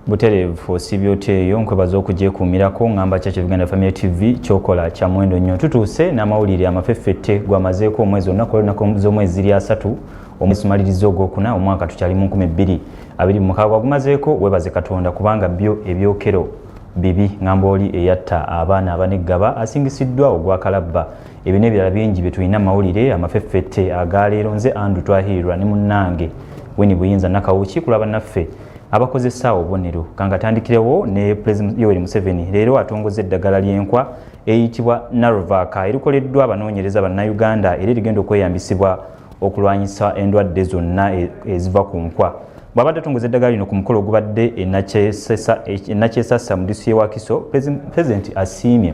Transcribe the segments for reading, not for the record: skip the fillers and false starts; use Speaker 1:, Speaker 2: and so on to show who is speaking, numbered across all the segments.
Speaker 1: Buterevu osibye oteeyo nkwebaza okugyekuumirako ngamba kya Uganda Family TV kyokola kya mwendo nnyo. Tutuuse n'amawulire Amafeffette gwamazeeko omwezi olunaku z'omwezi ziri 3 omwezi maliriza ogwokuna omwaka tukyali mu 2026 gumazeeko. Webaze Katonda kubanga byo ebyokero bibi ngamba oli eyatta abaana abaneggaba asingisiddwa ogwakalabba. Ebyo n'ebirala bingi bye tulina amawulire Amafeffette agaleero. Nze Andrew Twahirwa ne munnange Weni Buyinza Nakawuki kulaba naffe abakozesa obubonero kangatandikirewo ne President Yoweri Museveni leero atongoza eddagala ly'enkwa eyitibwa Narvac erikoleddwa abanoonyereza bannayuganda era erigenda okweyambisibwa okulwanyisa endwadde zonna eziva ku nkwa. Bw'abadde atongoza eddagala lino ku mukolo ogubadde ennakyesasa mu disitulikiti y'e Wakiso, President asiimye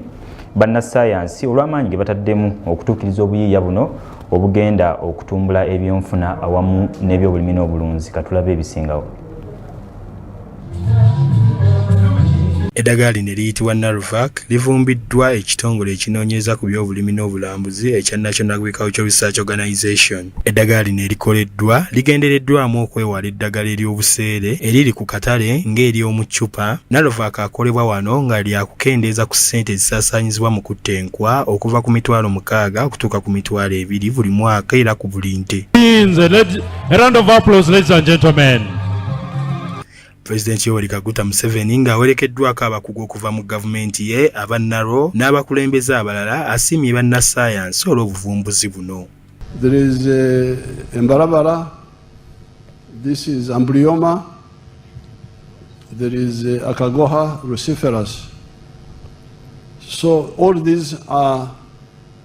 Speaker 1: bannassaayansi olw'amaanyi ge bataddemu okutuukiriza obuyiiya buno obugenda okutumbula ebyonfuna awamu n'ebyobulimi n'obulunzi. Katulabe ebisingawo.
Speaker 2: Eddagala lino eriyitibwa Narvac livumbiddwa ekitongole ekinoonyereza ku by'obulimi n'obulambuzi ekya National Agricultural Research Organization. Eddagala lino erikoleddwa ligendereddwamu okwewala eddagala ery'obuseere eriri ku katale ng'ery'omu ccupa. Narvac akolebwa wano nga lyakukendeeza ku ssente ezisaasaanyizibwa mu kutta enkwa okuva ku $60,000 okutuuka ku $20,000 buli mwaka era ku buli nte.
Speaker 3: A round of applause, ladies and gentlemen.
Speaker 2: President Yoweri Museveni ng'awerekeddwako abakugu okuva mu gavumenti ye aba Naro n'abakulembeze abalala asiimye bannassaayansi olw'obuvumbuzi buno.
Speaker 4: There is Embarabara, this is Amblyoma, there is Akagoha Luciferus. So all these are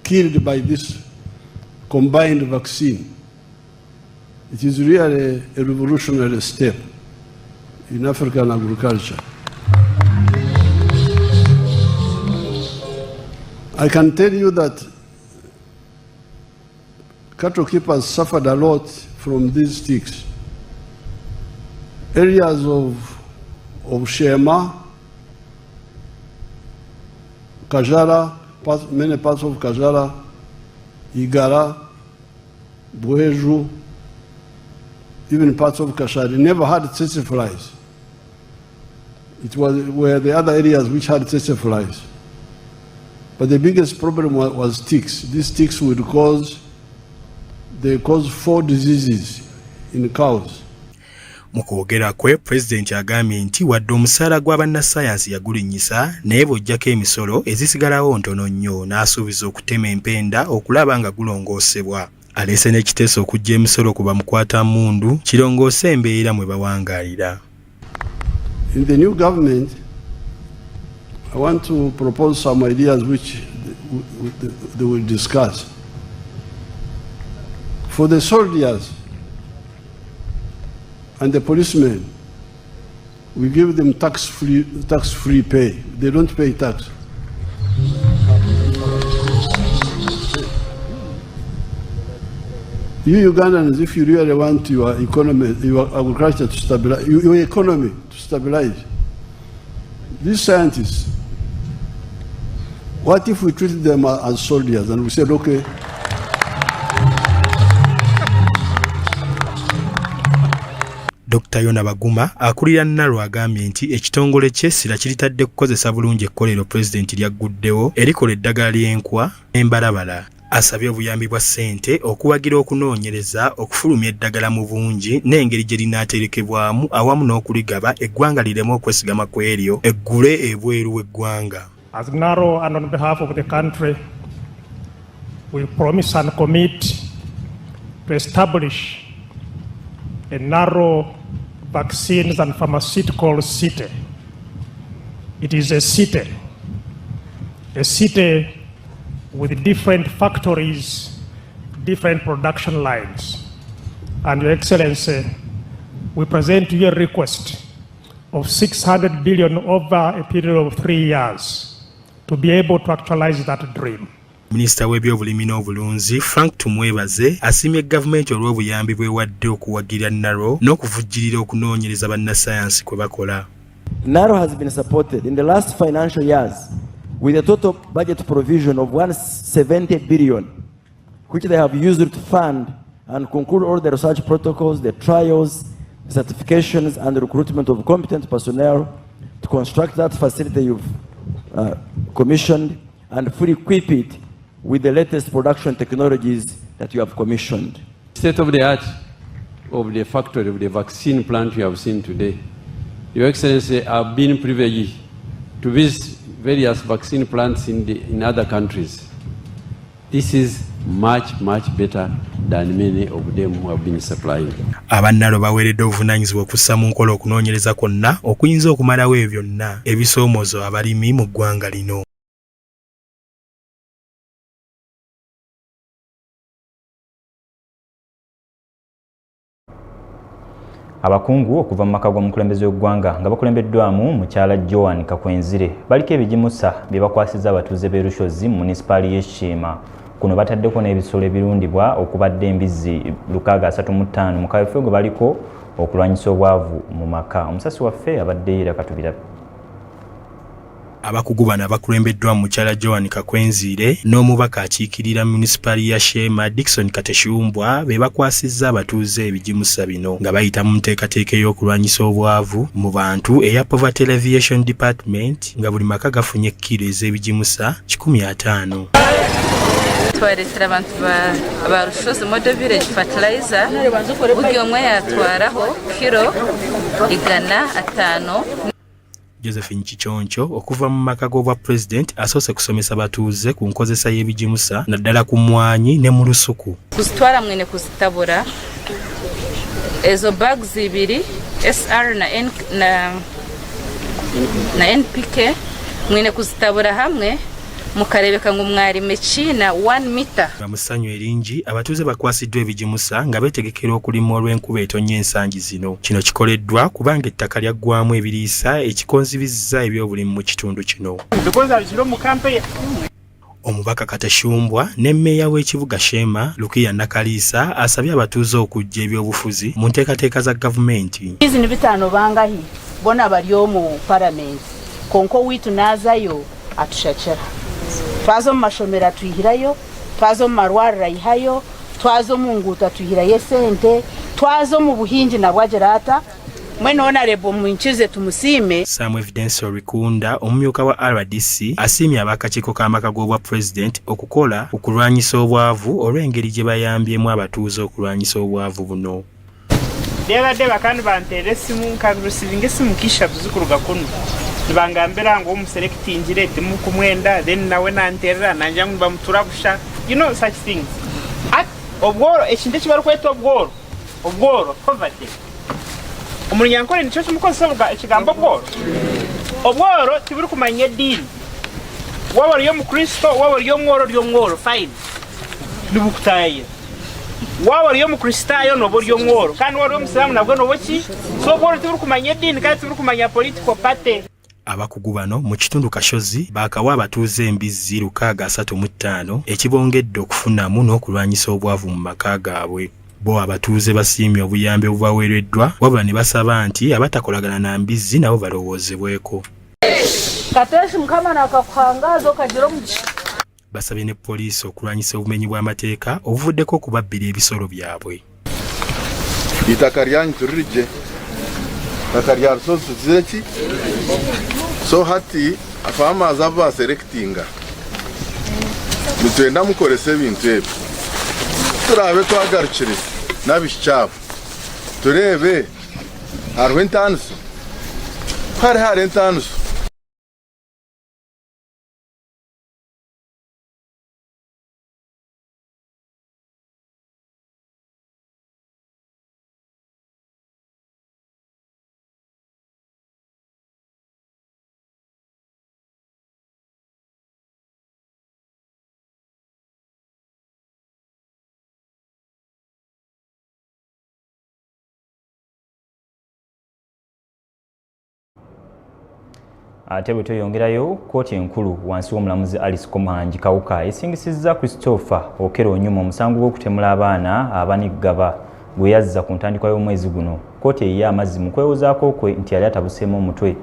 Speaker 4: killed by this combined vaccine. It is really a revolutionary step in African agriculture. I can tell you that cattle keepers suffered a lot from these ticks. Areas of Shema, Kajara, many parts of Kajara, Igara, Bueju, even parts of Kashari never had tsetse flies. It were the other areas which had tsetse flies. But the biggest problem was ticks. These ticks would cause 4 diseases in cows.
Speaker 2: Mu kwogera kwe, President agambye nti wadde omusaala gw'abannassaayansi yagulinnyisa naye bw'oggyako emisolo ezisigalawo ntono nnyo n'asuubiza okutema empenda okulaba nga gulongoosebwa. Aleese n'ekiteeso okujja emisolo ku bamukwatamundu kirongoose embeera mwe bawangaalira.
Speaker 4: In the new government, I want to propose some ideas which they will discuss. For the soldiers and the policemen, we give them tax-free pay. They don't pay tax. You Ugandans, if you really want your economy, your agriculture to stabilize, your economy to stabilize, these scientists, what if we treated them as soldiers and we said, okay,
Speaker 2: Dr. Yona Baguma akulira Naro agambye nti ekitongole kye sira kiritadde kukozesa bulungi ekkolero President lyaguddewo erikola eddagala ly'enkwa Embarabara. Asabye obuyambi bwa ssente okuwagira okunoonyereza okufulumya eddagala mu bungi n'engeri gye linaaterekebwamu awamu n'okuligaba eggwanga lireme okwesigama ku eryo eggule ebweru w'eggwanga.
Speaker 5: As Naro and on behalf of the country, we promise and commit to establish a Naro vaccines and pharmaceutical city. It is a city with different factories, different production lines. And Your Excellency, we present to you a request of 600 billion over a period of 3 years to be able to actualize that dream.
Speaker 2: Minisita w'ebyobulimi n'obulunzi Frank Tumwebaze asiimye gavumenti olw'obuyambi bw'ewadde okuwagira Naro n'okuvujjirira okunoonyereza bannassaayansi kwe bakola.
Speaker 6: Naro has been supported in the last financial years with a total budget provision of 170 billion, which they have used to fund and conclude all the research protocols, the trials, certifications and recruitment of competent personnel to construct that facility you've commissioned and fully equip it with the latest production technologies that you have commissioned.
Speaker 7: State of the art of the factory of the vaccine plant you have seen today. Your Excellency, I've been privileged to visit various vaccine plants in other countries. This is much better than many of them who have been supplying.
Speaker 2: Abannalo baweredde obuvunanyizibwa okussa mu nkola okunoonyereza kwonna okuyinza okumalawo ebyo byonna ebisoomoozo abalimi mu ggwanga lino.
Speaker 1: Abakungu okuva mu maka g'omukulembeze w'eggwanga nga bakulembeddwamu mukyala Joan Kakwenzire baliko ebigimusa bye bakwasizza abatuuze b'e Lushozi mu munisipaali y'e Shima. Kuno bataddeko n'ebisolo ebirundibwa okubadde embizzi 635 mu kaweefube gwe baliko okulwanyisa obwavu mu maka. Omusasi waffe abaddeyo era katubirabe.
Speaker 2: Abakugu bano abakulembeddwa mukyala Joan Kakwenzire n'omubaka akiikirira munisipaali ya Shema Dickson Kateshumbwa be bakwasizza abatuuze ebigimusa bino nga bayita mu nteekateeka y'okulwanyisa obwavu mu bantu eya Poverty Alleviation Department nga buli maka gafunye kilo ez'ebigimusa 15.
Speaker 8: Twaletera abantu ba Lushozi Model Village fertilizer buli omwe yatwaraho kilo 105.
Speaker 2: Josephine Chichoncho okuva mu maka g'obwa president asoose kusomesa batuuze ku nkozesa y'ebigimusa naddala ku mmwanyi ne mu lusuku.
Speaker 8: Kuzitwara mwene kuzitabura ezo bags 2 SR na NPK mwene kuzitabura hamwe mukarebeka ngo mwarime China 1 meter.
Speaker 2: Bamusanyu eringi abatuuze bakwasiddwa ebigimusa nga beetegekera okulima olw'enkuba etonnya ensangi zino. Kino kikoleddwa kubanga ettaka lyaggwamu ebiriisa ekikonzibizza ebyobulimi mu kitundu kino. Omubaka Kateshumbwa ne mmeeya w'ekibuga Shema Lukiya Nakaliisa asabye abatuuze okujja ebyobufuzi mu nteekateeka za gavumenti.
Speaker 9: Izini bitano bangahi bona bali omu parliament konko witu nazayo atushakira. Twazo mu mashomero atuyihirayo, twazo mu marwariro ayihayo, twazo mu nguuto atuyihirayo sente, twazo mu buhingi nabwagerata mwene honorable munchize tumusime.
Speaker 2: Some evidence Rikunda omumyuka wa RDC asiimye abakakiiko k'amaka g'obwa president okukola okulwanyisa obwavu olw'engeri gye bayambyemu abatuuze okulwanyisa obwavu buno.
Speaker 10: Deba kandi bantere simu nkarusivinge simu kisha buzikuruga kuno. Nibangambira ngo umuselectingire timu kumwenda then nawe nanterera nanja ngo bamuturabusha. You know such things. At obworo ekinde kibaru kweto obworo poverty. Umunyankore nico cyumukoze buga ekigambo obworo tiburi kumanya dini. Wabari yo mu Kristo wabari yo mworo fine. Nibukutaye. Wabari yo mu Kristayo no bori yo mworo kandi wari yo Muslimu nabwo no boki so boro tiburi kumanya dini kandi tiburi kumanya political party.
Speaker 2: Abakugu bano mu kitundu Kashozi bakawa abatuuze embizzi 635 ekibongedde okufunamu n'okulwanyisa obwavu mu maka gaabwe. Bo abatuuze basiimye obuyambe obubaweereddwa wabula ne basaba nti abatakolagana na mbizzi nabo balowoozebweko.
Speaker 9: Kateshi mukama nakakuhangaza okagiro mu
Speaker 2: basabye ne poliisi okulwanyisa obumenyi bw'amateeka obuvuddeko okubabbira ebisolo byabwe.
Speaker 11: Itaka lyanyu turirije itaka lya Lusozi tuzireki so hati farmers aba selectinga mutwenda mukorese ebintu ebyo turabe twagarukire nabishyabu turebe hariho entanusu hari entanusu.
Speaker 1: Ate bwe tweyongerayo kkooti enkulu wansi w'omulamuzi Alice Komanji Kawuka esingisizza Christopher Okero Onyuma omusango gw'okutemula abaana abaniggaba gwe yazza ku ntandikwa y'omwezi guno. Kkooti eyiye amazzi mu kwewozaako kwe nti yali atabuseemu omutwe.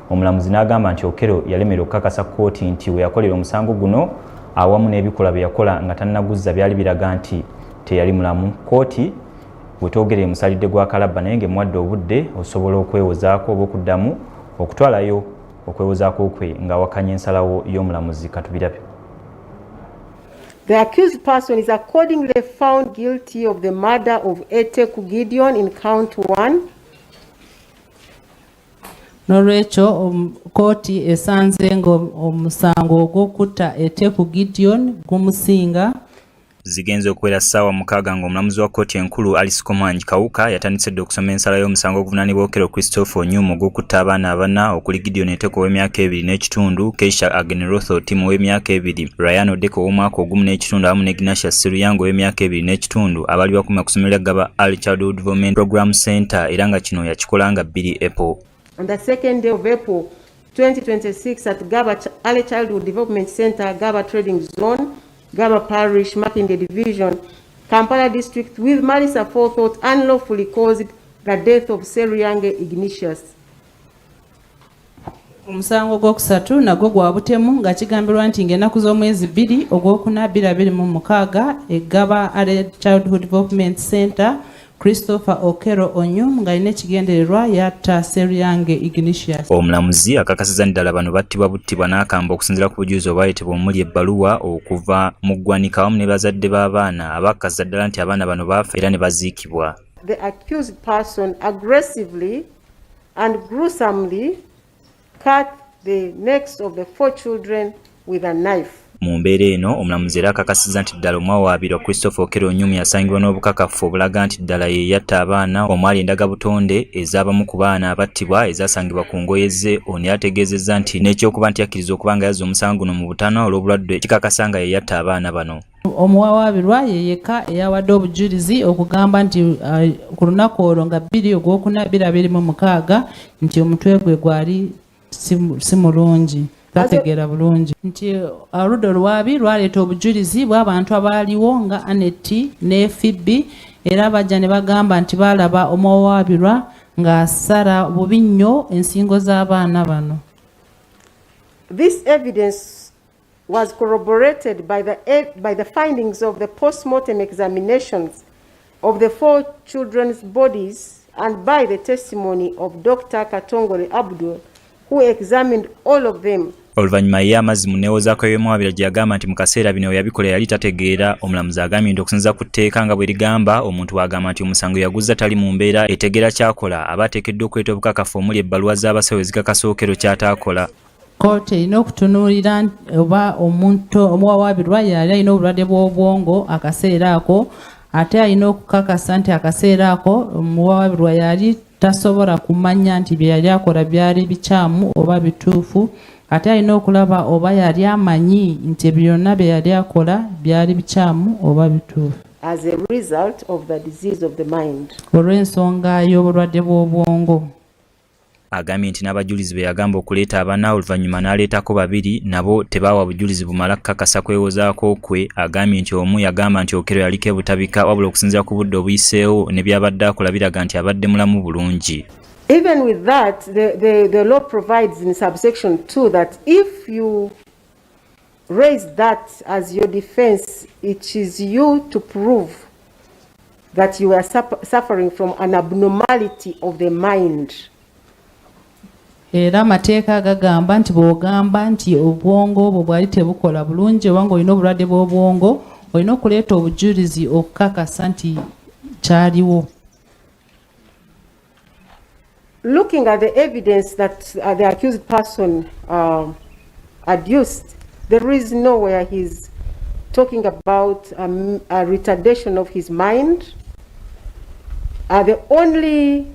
Speaker 1: Omulamuzi n'agamba nti Okero yalemerera okukakasa kkooti nti we yakolera omusango guno awamu n'ebikola bye yakola nga tannaguzza byali biraga nti teyali mulamu. Kkooti wetwogereye musalidde gwa kalabba naye ng'emuwadde obudde osobola okwewozaako oba okuddamu okutwalayo okwewozaako kwe nga wakanya ensalawo y'omulamuzi. Katubirabe.
Speaker 12: The accused person is accordingly found guilty of the murder of Ekiriko Gideon in count 1.
Speaker 13: N'olwekyo kooti esanze ng'omusango ogw'okutta Ekiriko Gideon gumusinga.
Speaker 1: Zigenze okuwera ssaawa 6 ng'omulamuzi wa kkooti enkulu Alice Komanyi Kawuka yatandise okusoma ensala y'omusango oguvunaanibwa Okero Christopher Onyumu ogw'okutta abaana abana okuli Gideon Ekiriko ow'emyaka 2 n'ekitundu, Keisha Agenrotho Tim ow'emyaka 2, Ryan Odeko ow'omwaka 1 n'ekitundu awamu ne Ignatius Siruyanga ow'emyaka 2 n'ekitundu abali bakumi ku ssomero lya Gaba Early Childhood Development Program Center era nga kino yakikola nga 2 April.
Speaker 12: On the 2nd day of April 2026 at Gaba Early Childhood Development Center, Gaba Trading Zone, Gaba Parish, Makinde Division, Kampala District, with malice aforethought unlawfully caused the death of Siruyanga Ignatius.
Speaker 13: Omusango gwokusatu nagwo gwa butemu nga kigambirwa nti ng'ennaku z'omwezi 2 ogwokuna 2026 eGaba Early Childhood Development Center Christopher Okero Onyum nga alina ekigendererwa yatta Siruyanga Ignatius.
Speaker 1: Omulamuzi akakasiza ddala bano battibwa buttibwa n'akamba okusinziira ku bujulizi obwaleetebwa omuli ebbaluwa okuva mu ggwanika wamu ne bazadde b'abaana abakakasiza ddala nti abaana bano baafa era ne baziikibwa.
Speaker 12: The accused person aggressively and gruesomely cut the necks of the 4 children with a knife.
Speaker 1: Mu mbeera eno omulamuzi era akakasiza nti ddala omwawaabirwa Christopher Okero Onyum yasangibwa n'obukakafu obulaga nti ddala ye yatta abaana omwali endagabutonde ez'abamu ku baana abattibwa ezasangibwa ku ngoye ze. Ono yategeezezza nti n'ekyokuba nti yakkiriza okuba nga yazza omusango guno mu butana olw'obulwadde kikakasa nga ye yatta abaana bano.
Speaker 13: Omuwawaabirwa ye yekka eyawadde obujulizi okugamba nti ku lunaku olwo nga 2 ogwokuna 2026 nti omutwe gwe gwali si mulungi. Tategera bulungi nti oludda olwabi lwaleeta obujulizi bw'abantu abaaliwo nga Aneti ne Phoebe era bajja ne bagamba nti baalaba omuwawaabirwa ng'asala bubi nnyo ensingo z'abaana bano.
Speaker 12: This evidence was corroborated by the findings of the post-mortem examinations of the 4 children's bodies and by the testimony of Dr. Katongole Abdul, who examined all of them.
Speaker 1: Oluvannyuma ye amazzi mu nneewozaako y'omwawabirwa gye yagamba nti mu kaseera bino yabikola yali tategeera. Omulamuzi agambye nti okusinziira ku tteeka nga bwe ligamba omuntu wagamba nti omusango yaguzza tali mu mbeera etegeera kyakola aba ateekeddwa okuleeta obukakafu omuli ebbaluwa z'abasawo ezikakasa Okero kyataakola.
Speaker 13: Kooti erina okutunuulira oba omuntu omuwawaabirwa yali alina obulwadde bw'obwongo akaseera ako, ate alina okukakasa nti akaseera ako omuwawaabirwa yali tasobola kumanya nti bye yali akola byali bikyamu oba bituufu, ate alina okulaba oba yali amanyi nti byonna bye yali akola byali bikyamu oba bituufu.
Speaker 12: As a result of the disease of the mind.
Speaker 13: Olw'ensonga y'obulwadde bw'obwongo.
Speaker 1: Agambye nti n'abajulizi be yagamba okuleeta abaana oluvannyuma n'aleetako 2 nabo tebaawa bujulizi bumala kukakasa kwewozaako kwe. Agambye nti omu yagamba nti Okero yaliko ebutabika wabula okusinziira ku budde obuyiseewo ne byabadde akola biraga nti abadde mulamu bulungi.
Speaker 12: Even with that, the law provides in subsection 2 that if you raise that as your defense, it is you to prove that you are suffering from an abnormality of the mind.
Speaker 13: Era amateeka agagamba nti bw'ogamba nti obwongo obwo bwali tebukola bulungi oba ng'olina obulwadde bw'obwongo olina okuleeta obujulizi okukakasa nti kyaliwo.
Speaker 12: Looking at the evidence that the accused person adduced, there is nowhere he's talking about a retardation of his mind. The only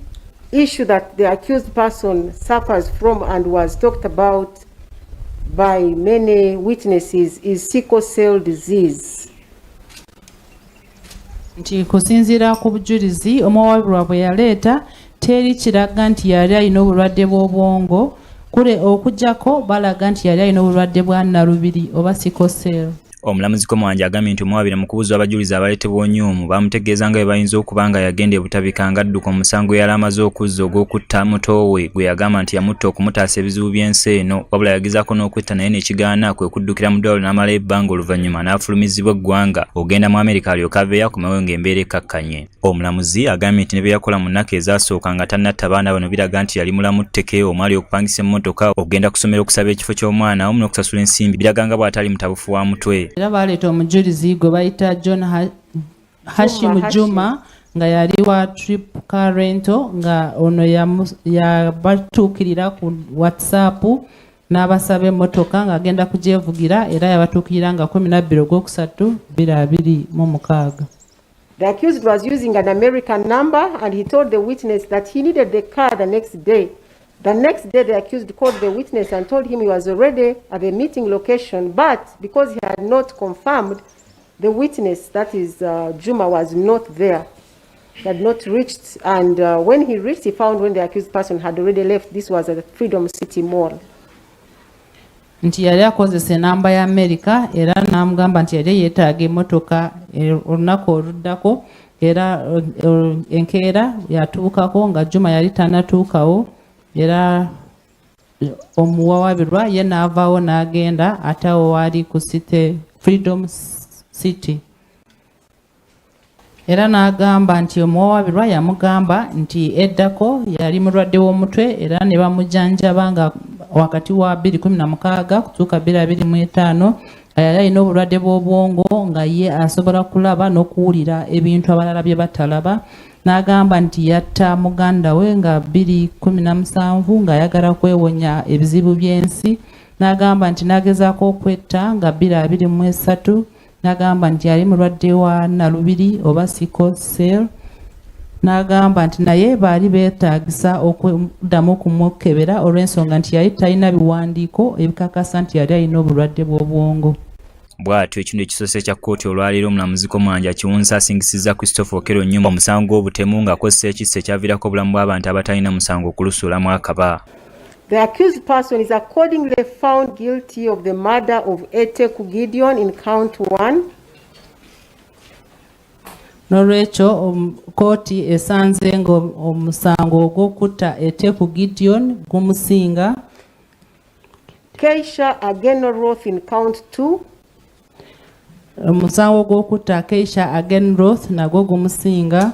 Speaker 12: issue that the accused person suffers from and was talked about by many witnesses is sickle cell disease.
Speaker 13: Nti kusinziira ku bujulizi omuwawaabirwa bwe yaleeta teri kiraga nti yali alina obulwadde bw'obwongo, kule okujjako balaga nti yali alina obulwadde bwa nnalubiri oba sickle cell.
Speaker 1: Omulamuzi Komwanja agambye nti Mawulire mu kubuuza abajulizi abaleetebwa Onyumu bamutegeeza nga bwe bayinza okuba nga yagenda ebutabika ng'adduka omusango yali amaze okuzza ogw'okutta muto we gwe yagamba nti yamutta okumutaasa ebizibu by'ensi eno, wabula yagezaako n'okwetta naye ne kigaana kwe kuddukira mu ddwaliro n'amala ebbanga oluvannyuma n'afulumizibwa eggwanga ogenda mu Amerika alyoka aveeyo akomewo ng'embeera ekkakkanye. Omulamuzi agambye nti ne bye yakola mu nnaku ezaasooka nga tannatta baana bano biraga nti yali mulamu tteke omwali okupangisa emmotoka okugenda ku ssomero okusaba ekifo ky'omwana wamu n'okusasula ensimbi biraga nga bw'atali mutabufu wa mutwe.
Speaker 13: Era baleeta omujulizi gwe bayita John Hashim Juma nga yali wa trip car rental nga ono yabatuukirira ku WhatsApp n'abasaba emmotoka ng'agenda kugyevugira era yabatuukirira nga 12/3/2026.
Speaker 12: The accused was using an American number and he told the witness that he needed the car the next day. The next day, the accused called the witness and told him he was already at the meeting location, but because he had not confirmed, the witness, that is Juma, was not there. He had not reached, and when he reached, he found when the accused person had already left. This was at the Freedom City Mall.
Speaker 13: Nti yali akozesa enamba ya Amerika era n'amugamba nti yali yeetaaga emmotoka olunaku oluddako era enkeera yatuukako nga Juma yali tannatuukawo era omuwawabirwa ye n'avaawo n'agenda ate awo waali ku Freedom City. Era n'agamba nti omuwawabirwa yamugamba nti eddako yali mulwadde w'omutwe era ne bamujjanjaba nga wakati wa 2016 kutuuka 2025 yali alina obulwadde bw'obwongo nga ye asobola kulaba n'okuwulira ebintu abalala bye batalaba. N'agamba nti yatta muganda we nga 2017 ng'ayagala kwewonya ebizibu by'ensi. N'agamba nti n'agezaako okwetta nga 2023. N'agamba nti yali mulwadde wa nalubiri oba sickle cell. N'agamba nti naye baali beetaagisa okuddamu okumukebera olw'ensonga nti yali talina biwandiiko ebikakasa nti yali alina obulwadde bw'obwongo.
Speaker 1: Bw'atyo ekintu ekisoose kya kkooti olwaleero omulamuzi Komwanja kiwunsa asingisizza Christopher Okero Onyumu omusango gw'obutemu ng'akozesa ekisa ekyaviirako obulamu bw'abantu abatalina musango okulusuulamu akaba.
Speaker 12: The accused person is accordingly found guilty of the murder of Eteku Gideon in count 1.
Speaker 13: N'olwekyo kkooti esanze ng'omusango ogw'okutta Eteku Gideon gumusinga.
Speaker 12: Keisha Agenoroth in count 2.
Speaker 13: Omusango gw'okutta Keisha Agenroth nagwo gumusinga.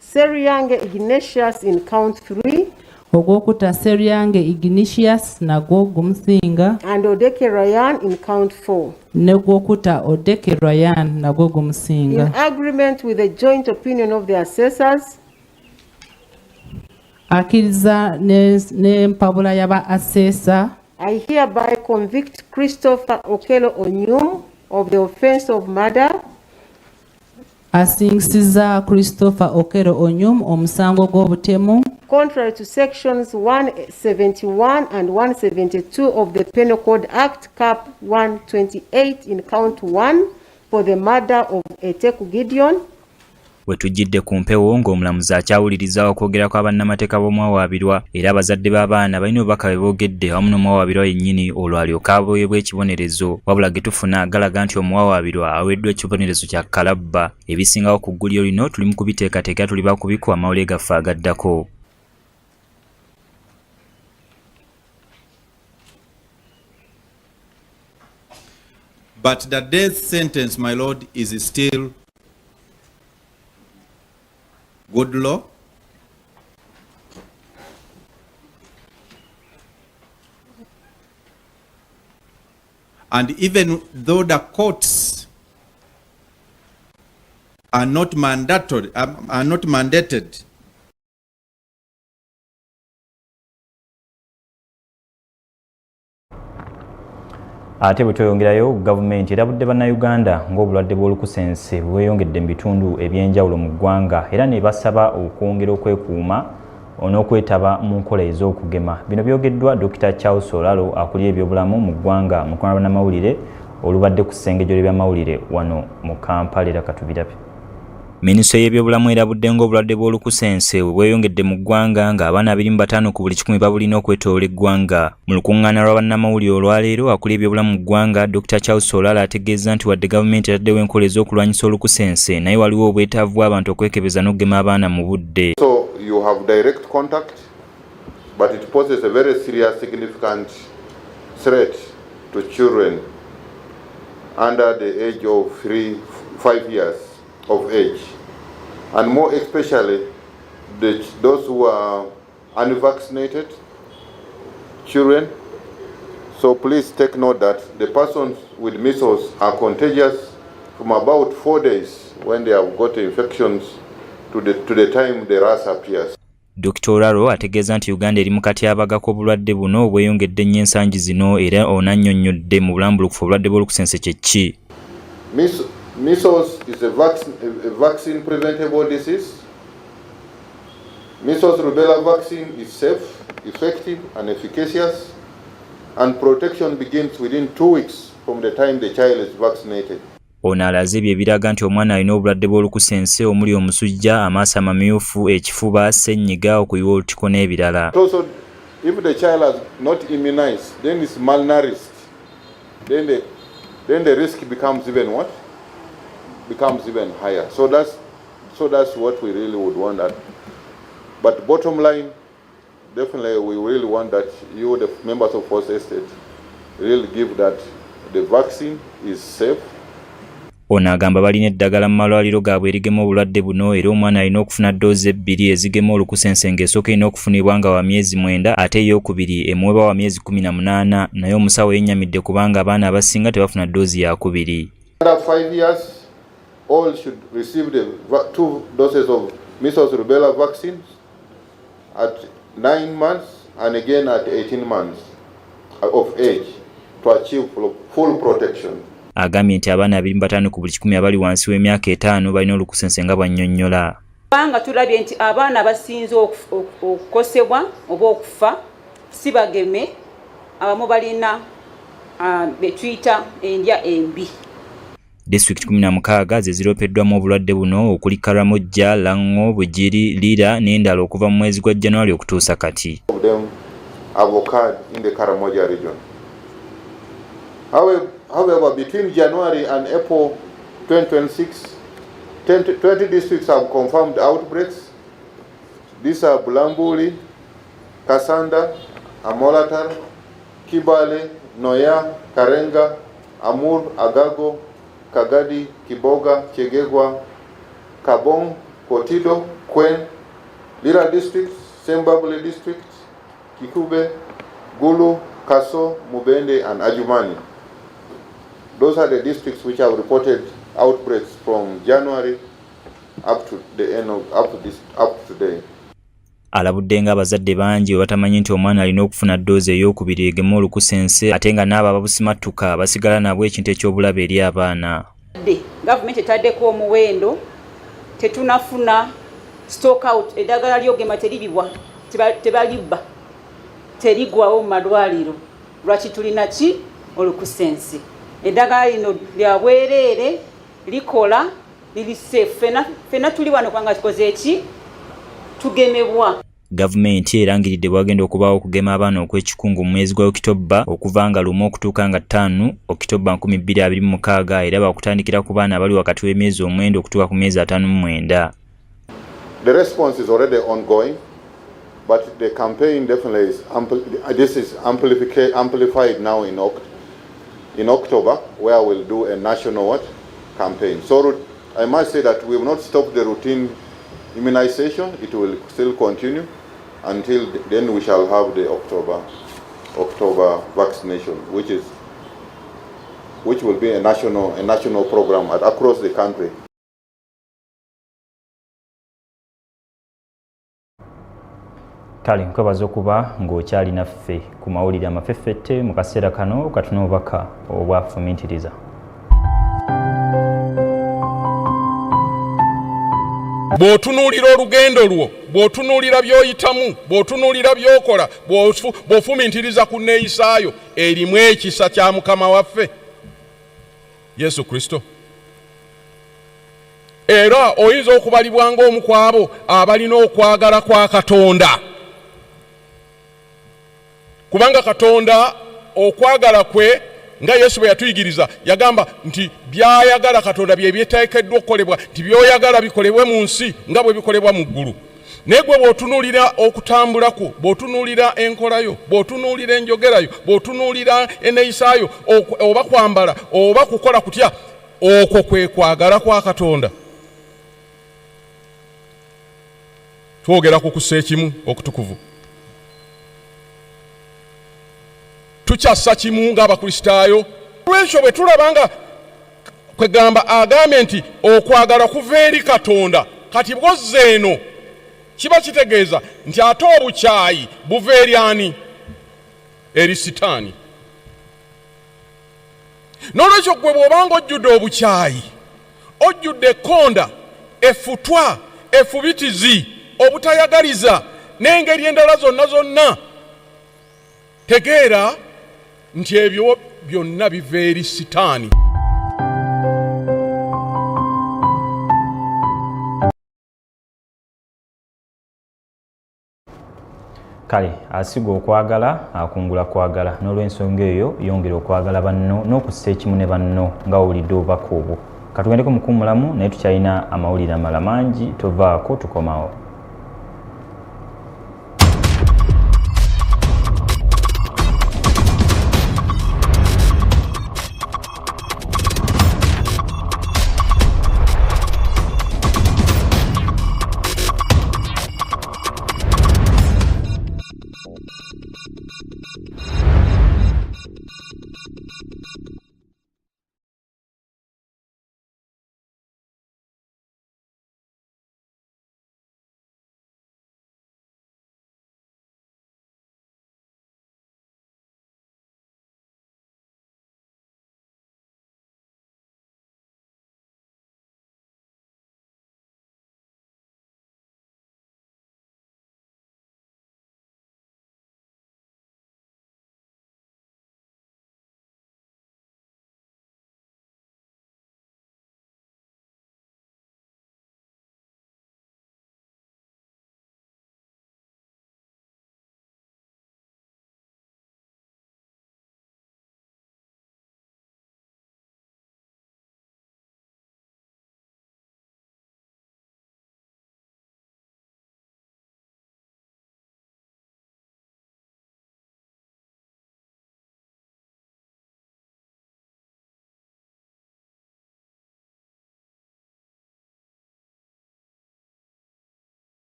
Speaker 12: Seryange Ignatius in count 3.
Speaker 13: Ogw'okutta Seryange Ignatius nagwo gumusinga.
Speaker 12: And Odeke Ryan in count 4.
Speaker 13: Negw'okutta Odeke Ryan nagwo gumusinga.
Speaker 12: In agreement with the joint opinion of the assessors,
Speaker 13: akkiriza n'empabula y'aba assessor,
Speaker 12: I hereby convict Christopher Okelo Onyum of the offense of murder.
Speaker 13: Asingisiza Christopher Okelo Onyum omusango gw'obutemu.
Speaker 12: Contrary to sections 171 and 172 of the Penal Code Act, Cap 128 in count 1 for the murder of Eteku Gideon.
Speaker 1: Wetujjidde ku mpewo ng'omulamuzi akyawuliriza okwogera kwa bannamateeka b'omwawaabirwa era abazadde b'abaana balina obubaka bwe boogedde awamu n'omwawaabirwa yennyini olwo alyoka aweebwa ekibonerezo wabula ge tufuna galaga nti omwawaabirwa aweeddwa ekibonerezo kya kalabba. Ebisingawo ku gguliro lino tuli mu kubiteekateeka tuli bakubikwa amawulire gaffe agaddako.
Speaker 14: But the death sentence, my lord, is still good law. And even though the courts are not mandated,
Speaker 1: ate bwe tweyongerayo gavumenti erabudde bannayuganda ng'obulwadde bw'olukusense bweyongedde mu bitundu ebyenjawulo mu ggwanga era ne basaba okwongera okwekuuma n'okwetaba mu nkola ez'okugema. Bino byogeddwa Dr. Charles Olwaleero akulira ebyobulamu mu ggwanga mu lukungaana lw'Amawulire olubadde ku ssengejjero ly'Amawulire wano mu Kampala era katubirabe. Minisitule y'ebyobulamu erabudde ng'obulwadde bw'olukusense bweyongedde mu ggwanga ng'abaana 25 ku buli 100 babulina okwetoola eggwanga. Mu lukuŋŋaana lwa bannamawulire olwaleero akulira ebyobulamu mu ggwanga Dr. Charles Olala ategeeza nti wadde gavumenti etaddewo enkola ez'okulwanyisa olukusense naye waliwo obwetaavu bw'abantu okwekebeza n'okugema abaana mu budde.
Speaker 11: So you have direct contact, but it poses a very serious significant threat to children under the age of 5 years of age, and more especially those who are unvaccinated children. So please take note that the persons with measles are contagious from about 4 days when they have got infections to the time the RAS appears.
Speaker 1: Dr. Olwaleero ategeeza nti Uganda eri mu katyabaga k'obulwadde buno obweyongedde nnyo ensangi zino era onannyonnyodde mu bulambulukufu obulwadde bw'olukusense kye ki.
Speaker 11: Measles is a vaccine preventable disease. Measles rubella vaccine is safe, effective and efficacious, and protection begins within 2 weeks from the time the child is vaccinated.
Speaker 1: Ono alaze bye biraga nti omwana alina obulwadde bw'olukusense omuli omusujja, amaaso amamyufu, ekifuba, ssenyiga, okuyiwa olutiko n'ebirala.
Speaker 11: Also, if the child is not immunized, then it's malnourished. Then the risk becomes even what? Becomes even higher. So that's what we really would want. That. But bottom line, definitely we really want that you, the members of First Estate, really give that the vaccine is safe.
Speaker 1: Ono agamba balina eddagala mu malwaliro gaabwe erigema obulwadde buno era omwana alina okufuna ddoozi 2 ezigema olukusense ng'esooka erina okufunibwa nga wa myezi 9 ate ey'okubiri emuwebwa wa myezi 18 naye omusawo yennyamidde kubanga abaana abasinga tebafuna ddoozi ya kubiri.
Speaker 11: Under 5 years, all should receive the 2 doses of measles rubella vaccines at 9 months and again at 18 months of age to achieve full protection.
Speaker 1: Agambye nti abaana 25 ku buli 100 abali wansi w'emyaka 5 balina olukusense nga bwannyonnyola.
Speaker 15: Banga tulabye nti abaana basinze okukosebwa oba okufa si bageme, abamu balina betuyita endya embi.
Speaker 1: District 16 ze ziropeddwamu obulwadde buno okuli Karamoja, Lango, Bugiri, Lira n'endala okuva mu mwezi gwa January okutuusa kati.
Speaker 11: Of them have occurred in the Karamoja region. However, between January and April 2026, 20 districts have confirmed outbreaks. These are Bulambuli, Kasanda, Amolatar, Kibale, Noya, Karenga, Amur, Agago, Kagadi, Kiboga, Chegegwa, Kabong, Kotido, Kwen, Lira districts, Sembabule district, Kikube, Gulu, Kaso, Mubende and Ajumani. Those are the districts which have reported outbreaks from January up to the end of up to today.
Speaker 1: Alabudde nga abazadde bangi batamanyi nti omwana alina okufuna ddoozi ey'okubiri egema olukusense ate nga n'abo ababusimattuka basigala nabwo ekintu eky'obulabe eri abaana.
Speaker 15: Gavumenti etaddeko omuwendo tetunafuna stock out eddagala ly'ogema teribibwa tebalibba terigwawo mu malwaliro lwaki tulina ki olukusense. Eddagala lino lya bwereere likola liri safe fena tuli wano kwanga kikoze eki tugemebwa.
Speaker 1: Gavumenti erangiridde bwagenda okubaawo okugema abaana okw'ekikungu mu mwezi gwa Okitoba okuva nga 1 okutuuka nga 5 Okitoba 2026 era bakutandikira ku baana abali wakati w'emyezi 9 okutuuka ku myezi 59.
Speaker 11: The response is already ongoing, but the campaign definitely is amplified now in October, where we'll do a national campaign. So I must say that we will not stop the routine immunization. It will still continue until then. We shall have the October vaccination, which will be a national program across the country.
Speaker 1: Kale nkwebaza okuba ng'okyali naffe ku mawulire Amafeffette mu kaseera kano katuna obubaka obwafumiitiriza.
Speaker 16: Bw'otunuulira olugendo lwo, bw'otunuulira by'oyitamu, bw'otunuulira by'okola, bw'ofumiitiriza ku nneeyisaayo erimu ekisa kya Mukama waffe Yesu Kristo. era oyinza okubalibwa ng'omu ku abo abalina okwagala kwa Katonda. Kubanga Katonda okwagala kwe nga Yesu bwe yatuyigiriza yagamba nti byayagala Katonda bye byeteekeddwa okukolebwa, nti byoyagala bikolebwe mu nsi nga bwe bikolebwa mu ggulu. Naye gwe bw'otunuulira okutambulako, bw'otunuulira enkolayo, bw'otunuulira enjogerayo, bw'otunuulira enneeyisaayo, oba kwambala oba kukola kutya, okwo kwe kwagala kwa Katonda. Twogera ku kussa ekimu okutukuvu. Tukyassa kimu ng'Abakristaayo. Olw'ekyo bwe tulabanga kwegamba agambye nti okwagala kuva eri Katonda, kati bw'ozza eno kiba kitegeeza nti ate obukyayi buva eri ani? Eri Sitaani. N'olwekyo gwe bw'obanga ojjudde obukyayi, ojjudde ekkonda, effutwa, effubitizi, obutayagaliza n'engeri endala zonna, tegeera nti ebyo byonna biva eri Sitaani.
Speaker 1: Kale asiga okwagala akungula kwagala, n'olw'ensonga eyo yongera okwagala banno n'okussa ekimu ne banno nga owulidde obubaka obwo. Katugendeko mukuumulamu naye tukyalina amawulire amala mangi, tovaako tukomawo.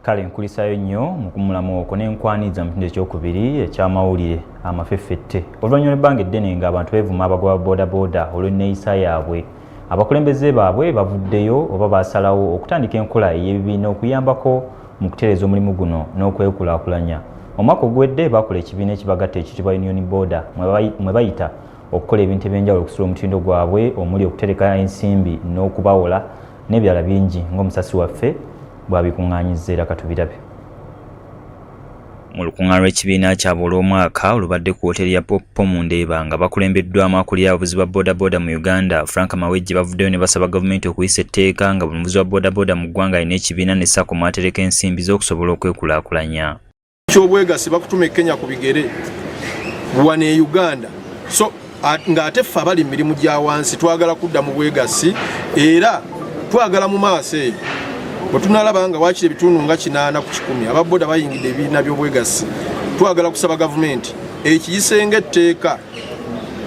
Speaker 1: Kale nkulisayo nnyo mu kumulamu okwo n'enkwaniza mu kitundu ekyokubiri ekya Mawulire Amafeffette. Oluvannyuma lw'ebbanga eddene ng'abantu beevuma abagoba boodabooda olw'enneeyisa yaabwe, abakulembeze baabwe bavuddeyo oba baasalawo okutandika enkola ey'ebibiina okuyambako mu kutereeza omulimu guno n'okwekulaakulanya. Omwaka oguwedde bakola ekibiina ekibagatta ekiyitibwa Union Border mwe bayita okukola ebintu eby'enjawulo okusula omutindo gwabwe omuli okutereka ensimbi n'okubawola n'ebirala bingi ng'omusasi waffe bw'abikuŋŋaanyizza era katubirabe. Mu lukuŋŋaana lw'ekibiina kyabwe olw'omwaka olubadde ku wooteeri ya Popo mu Ndeeba nga bakulembeddwamu akulira abavuzi ba boodabooda mu Uganda, Frank Mawejje bavuddeyo ne basaba gavumenti okuyisa etteeka nga buli muvuzi wa boodabooda mu ggwanga alina ekibiina ne ssaako mwatereka ensimbi z'okusobola okwekulaakulanya.
Speaker 17: Ky'obwegassi bakutuma e Kenya ku bigere wano e Uganda, so ng'ate ffe abali mu mirimu gya wansi twagala kudda mu bwegassi era twagala mu maaso eyo bwe tunalaba nga waakiri ebitundu nga 8 ku 10 ababooda bayingidde ebibiina by'obwegassi, twagala kusaba gavumenti ekiyise ng'etteeka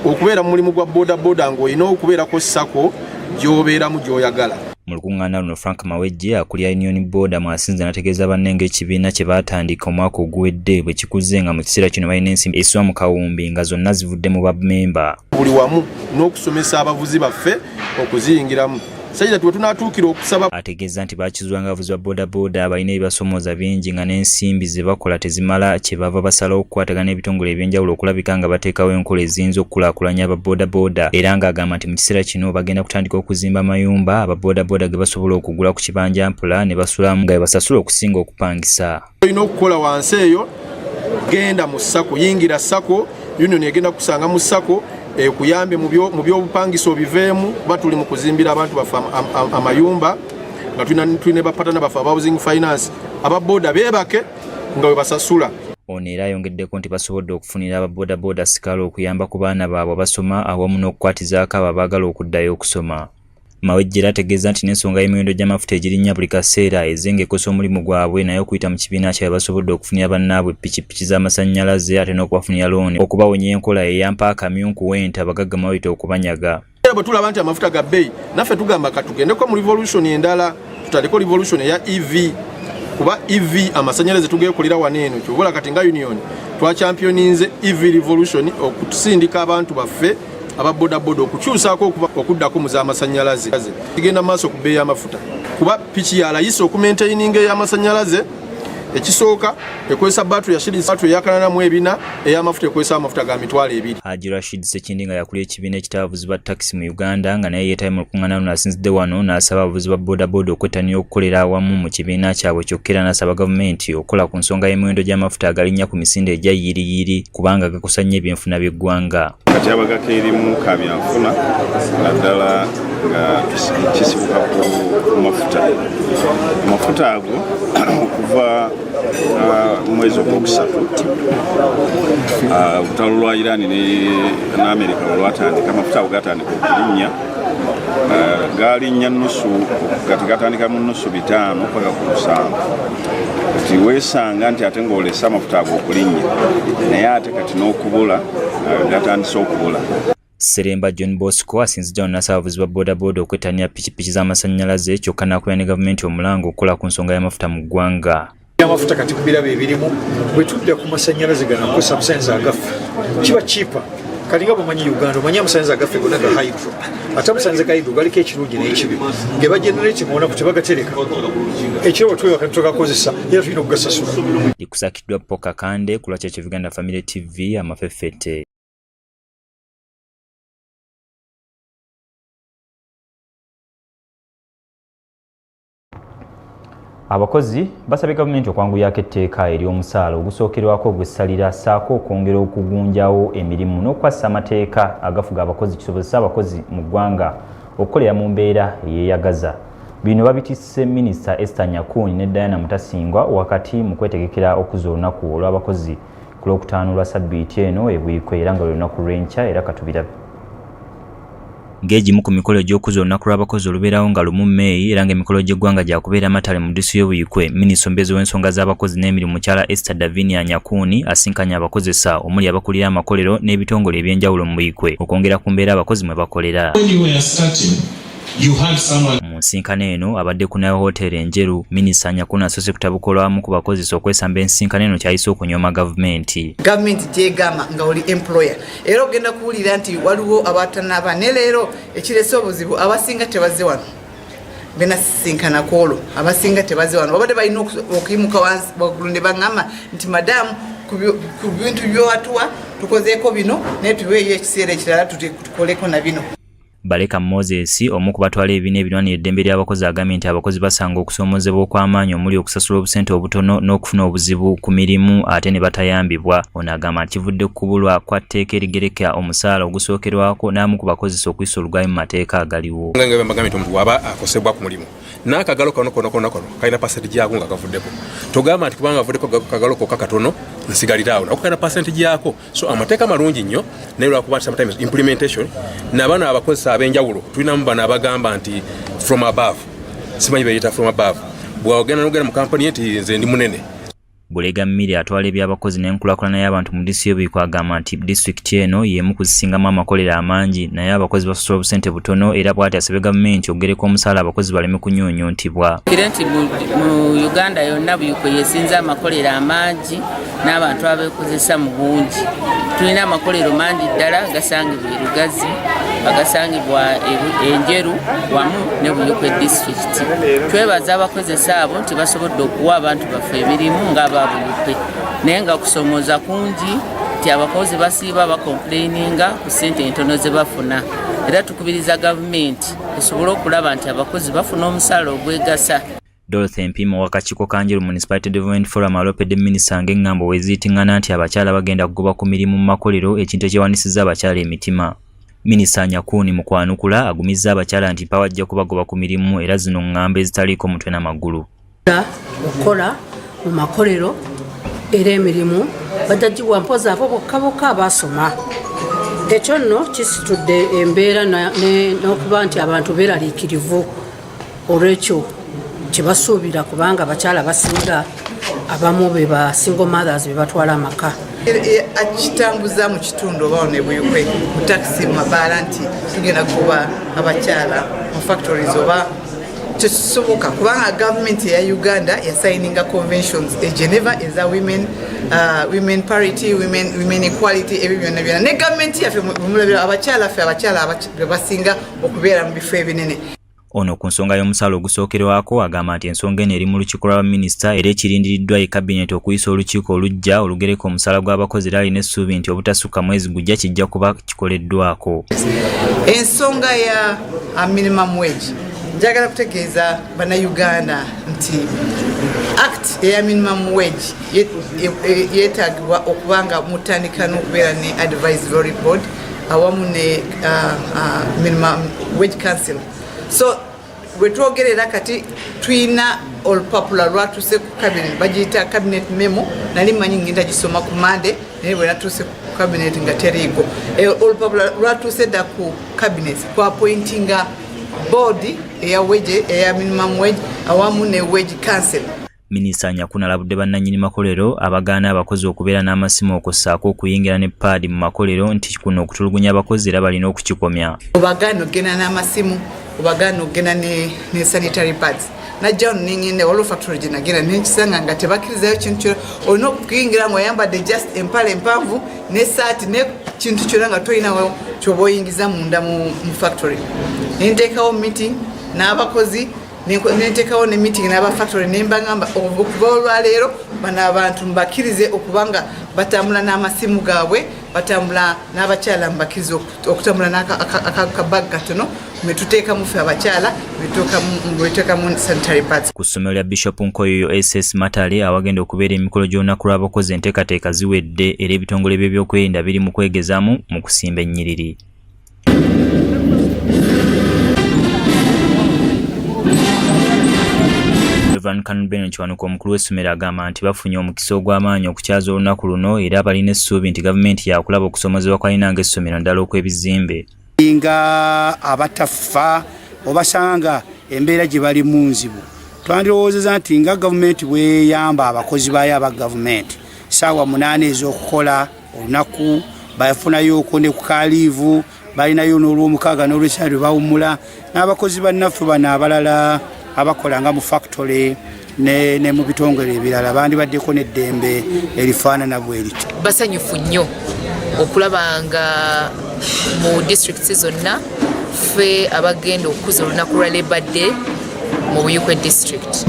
Speaker 17: okubeera mu mulimu gwa boodabooda ng'olina okubeerako ssako gy'obeeramu gy'oyagala.
Speaker 1: Mu lukuŋŋaana luno Frank Mawejje akulira Union Border mwasinze n'ategeeza banne ng'ekibiina kye baatandika omwaka oguwedde bwe kikuze nga mu kiseera kino balina ensimbi esswa mu kawumbi nga zonna zivudde mu bammemba.
Speaker 17: Buli wamu n'okusomesa abavuzi baffe okuziyingiramu. Sayida tuwe tunatuukira okusaba.
Speaker 1: Ategeeza nti baakizwa ng'abavuzi ba boodabooda balina ebibasomooza bingi nga n'ensimbi ze bakola tezimala kye bava basalawo okukwatagana n'ebitongole eby'enjawulo okulabika nga bateekawo enkola eziyinza okukulaakulanya ababoodabooda era ng'agamba nti mu kiseera kino bagenda kutandika okuzimba amayumba ababoodabooda ge basobola okugula ku kibanja mpula ne basulamu nga basasula okusinga okupangisa.
Speaker 17: Olina okukola wansi eyo, genda mu ssako, yingira ssako, union egenda kusanga mu ssako kuyambe mu by'obupangisa obiveemu kuba tuli mu kuzimbira abantu baffe amayumba nga tulina bapatana baffe aba housing finance ababooda beebake nga we basasula.
Speaker 1: Ono era ayongeddeko nti basobodde okufunira ababoodabooda sikaala okuyamba ku baana baabwe basoma awamu n'okukwatizaako abo abaagala okuddayo okusoma. Mawejje era ategeeza nti n'ensonga y'emiwendo gy'amafuta egirinnya buli kaseera ezenga ekosa omulimu gwabwe naye okuyita mu kibiina kyabwe basobodde okufunira bannaabwe ppikipiki z'amasannyalaze ate n'okubafunira looni okubawonya enkola eyampa akamyunku w'ente abagagga Mawulire okubanyaga.
Speaker 17: Bwe tulaba nti amafuta ga bbeeyi naffe tugamba katugendeko mu revolution endala, tutaleko revolution eya EV kuba EV amasannyalaze tugeekolera wano eno kyobula kati nga union twachampioninze EV revolution okutusindika abantu baffe ababoodabooda okukyusaako okuddako mu z'amasannyalaze. Tugenda maaso ku bbeeyi y'amafuta kuba piki yalayisa okumaintaininga ey'amasannyalaze. Ekisooka ekozesa battery ya shillings 344 ey'amafuta ekozesa amafuta ga mitwalo 2.
Speaker 1: Haji Rashid Sekindi nga yakulira ekibiina ekitaavuzi ba taxi mu Uganda nga naye yeetaye mu lukuŋŋaana luno asinzidde wano n'asaba abavuzi ba boodabooda okwettanira okukolera awamu mu kibiina kyabwe kyokka era n'asaba gavumenti okukola ku nsonga y'emiwendo gy'amafuta agalinnya ku misinde egya yiriyiri kubanga gakosa nnyo ebyenfuna by'eggwanga.
Speaker 18: Kati abagako erimu ka byanfuna naddala nga kisibuka ku mafuta. Amafuta ago okuva mwezi ogwokusatu olutalo lwa Iran n'Amerika olwatandika amafuta ago gatandika okulinnya galinnya nusu kati gatandika mu nusu 5 mpaka ku 7. Kati weesanga nti ate ng'olesa amafuta ago okulinnya naye ate kati n'okubula gatandise okubula.
Speaker 1: Seremba John Bosco asinzidde n'asaba abavuzi ba boodabooda okwettanira ppikipiki z'amasannyalaze kyokka n'akulira ne gavumenti omulango okukola ku nsonga y'amafuta mu ggwanga.
Speaker 19: Amafuta kati kubirabo ebirimu bwe tudda ku masannyalaze gano nkosa amasannyalaze agaffe kiba kiipa kati nga bwemanyi Uganda omanyi amasannyalaze agaffe gonna ga hydro ate amasannyalaze ga hydro galiko ekirungi n'ekibi ge bagenerate ng'ona ku tebagatereka ekiro bwe twewaka ne tugakozesa era tulina okugasasula.
Speaker 1: Likusakiddwa Poka Kande ku lwakyo Uganda Family TV Amafeffette. Abakozi basabye gavumenti okwanguyaako etteeka ery'omusaala ogusookerwako ogw'essalira ssaako okwongera okugunjawo emirimu n'okwassa amateeka agafuga abakozi kisobozesa abakozi mu ggwanga okukolera mu mbeera eyeeyagaza. Bino babitisse Minisita Esther Nyakuuni ne Diana Mutasingwa wakati mu kwetegekera okuza olunaku olw'abakozi ku Lwokutaano lwa Ssabbiiti eno eBwikwe era nga lunaku lw'enkya era katubirabe. Ng'egimu ku mikolo gy'okuza olunaku lw'abakozi olubeerawo nga lumu Meeyi era ng'emikolo gy'eggwanga gyakubeera Matale mu ddisu y'Obuyikwe. Minisita omubeezi w'ensonga z'abakozi n'emirimu mukyala Esther Davinia Nyakuuni asinkanye abakozesa omuli abakulira amakolero n'ebitongole eby'enjawulo mu Buyikwe okwongera ku mbeera abakozi mwe bakolera.
Speaker 20: When you were starting, you had someone.
Speaker 1: Mu nsinkano eno abadde ku nayo hoteri enjeru, Minisita Nyakuna asoose kutabukolwamu ku bakozesa okwesamba ensinkano eno kyayise okunyooma gavumenti.
Speaker 21: Gavumenti gyegamba nga oli employer. Era ogenda kuwulira nti waliwo abatanaba ne leero ekirese obuzibu abasinga tebazze wano. Bena sinkana kolo abasinga tebazze wano. Babadde balina okuyimuka wansi waggulu ne baŋŋamba nti madamu ku bintu by'owatuwa tukozeeko bino naye tubeeyo ekiseera ekirala tukoleko na bino.
Speaker 1: Baleka Moses omu ku batwala ebina ebirwanira eddembe ly'abakozi agambye nti abakozi basanga okusoomozebwa okw'amaanyi omuli okusasula obusente obutono n'okufuna obuzibu ku mirimu ate ne batayambibwa. Ono agamba nti kivudde ku kubulwa kwa tteeka erigereka omusaala ogusookerwako n'amu ku bakozesa okuyisa olugwayi mu mateeka agaliwo.
Speaker 22: Nga bagambye nti omuntu waba akosebwa ku mulimu n'akagalo kono kalina pasenti gyako nga kavuddeko. Togamba nti kubanga avuddeko akagalo kokka katono nsigaliraawo nako kalina pasenti gyako. So amateeka malungi nnyo naye lwakuba sometimes implementation n'abaana abakozesa abenjawulo tulinamu bano abagamba nti from above simanyi bayita from above bw'ogenda n'ogenda mu kampani nti nze ndi munene.
Speaker 1: Bulega Mmiri atwala eby'abakozi n'enkulaakulana y'abantu mu disitulikiti agamba nti disitulikiti eno y'emu kuzisingamu amakolero amangi naye abakozi basosola obusente butono era bw'ati asabye gavumenti ogereko omusaala abakozi baleme kunnyonyontibwa.
Speaker 23: Kire nti mu Uganda yonna buyiko yesinza amakolero amangi n'abantu abeekozesa mu bungi. Tulina amakolero mangi ddala gasangibwa e Lugazi agasangibwa enjeru wamu ne buyiko disitulikiti. Twebaza abakozesa abo nti basobodde okuwa abantu baffe emirimu ng'ababuyupe naye nga kusomooza kungi nti abakozi basiiba bakomplaininga ku ssente entono ze bafuna era tukubiriza gavumenti esobole okulaba nti abakozi bafuna omusaala ogwegasa.
Speaker 1: Dorothy Mpimo w'akakiiko ka Njeru Municipality Development Forum alopedde minisita ng'engambo weziitingana nti abakyala bagenda kugoba ku mirimu mu makolero ekintu ekyewanisizza abakyala emitima. Minisita Nyakuni mu kwanukula agumizza abakyala nti mpawa ajja kubagoba ku mirimu era zino ng'ambo ezitaliiko mutwe n'amagulu.
Speaker 24: Okola mu makolero era emirimu bajjagibwa mpozi abo bokka abasoma. Ekyo nno kisitudde embeera n'okuba nti abantu beeraliikirivu olw'ekyo kyebasuubira kubanga abakyala basinga abamu be ba single mothers be batwala amaka.
Speaker 21: Akitambuza mu kitundu oba ne buyukwe mu taxi mu mabaala nti tugenda kuba abakyala mu factories oba tekisoboka kubanga gavumenti ya Uganda yasayininga conventions e Geneva eza women parity women equality ebyo byonna ne gavumenti yaffe mulabira abakyala basinga okubeera mu bifo ebinene.
Speaker 1: Ono ku nsonga y'omusaala ogusookerwako agamba nti ensonga eno eri mu lukiiko lwa minisita era ekirindiriddwa ye kabineti okuyisa olukiiko olujja olugereka omusaala gw'abakozi era alina essuubi nti obutasukka mwezi gujja kijja kuba kikoleddwako.
Speaker 21: Ensonga ya minimum wage njagala kutegeeza bannayuganda nti act eya minimum wage yeetaagibwa okubanga mutandika n'okubeera ne advisory board awamu ne minimum wage council. So wetwogerera kati tuyina olupapula lwatuuse ku cabinet bagiyita cabinet memo nali manyi ngenda gisoma ku Monday naye bwe natuuse ku cabinet nga teriiko. Olupapula lwatuuse dda ku cabinet kwa appointinga board eya minimum wage awamu ne wage council.
Speaker 1: Minisita Nyakuna alabudde bannannyini makolero abagaana abakozi okubeera n'amasimu okussaako okuyingira ne paadi mu makolero nti kuno okutulugunya abakozi era balina okukikomya.
Speaker 21: Obagaana okgenda n'amasimu obagaana okgenda ne sanitary pads najja ono nengende waliwo factory gye nagenda nekisanga nga tebakkirizayo kintu kyona olina okuyingira ng'oyambadde just empale empanvu n'essaati nekintu kyona nga tolinawo kyoba oyingiza munda mu factory. Nenteekawo meeting n'abakozi nenteekawo ne meeting n'aba factory nembagamba okuva olwaleero bano abantu mbakkirize okubanga batambula n'amasimu gaabwe batambula n'abakyala mbakkirize okutambula n'akabag katono metuteekamu ffe abakyala betuteekamu sanitary pads.
Speaker 1: Ku ssomero lya Bishop Nkoyoyo SS Matale awagenda okubeera emikolo gy'olunaku lw'abakozi enteekateeka ziwedde era ebitongole by'ebyokwerinda biri mu kwegezaamu mu kusimba ennyiriri. Van Kanben Chwanuko omukulu w'essomero agamba nti bafunye omukisa ogw'amaanyi okukyaza olunaku luno era balina essuubi nti gavumenti yakulaba okusomozebwa kwalina ng'essomero ndala okw'ebizimbe.
Speaker 25: Nga abatafa obasanga embeera gye bali mu nzibu twandirowoozeza nti nga gavumenti bweyamba abakozi baayo aba gavumenti ssaawa 8 ez'okukola olunaku bafunayo ne ku kaaliivu balinayo n'olwomukaaga n'olwesatu bawumula n'abakozi bannaffe bano abalala abakola nga mu factory ne mu bitongole ebirala bandibaddeko n'eddembe erifaanana bwerityo.
Speaker 3: Basanyufu nnyo okulaba nga mu districts zonna ffe abagenda okukuza olunaku lwa Labour Day mu Buyikwe district.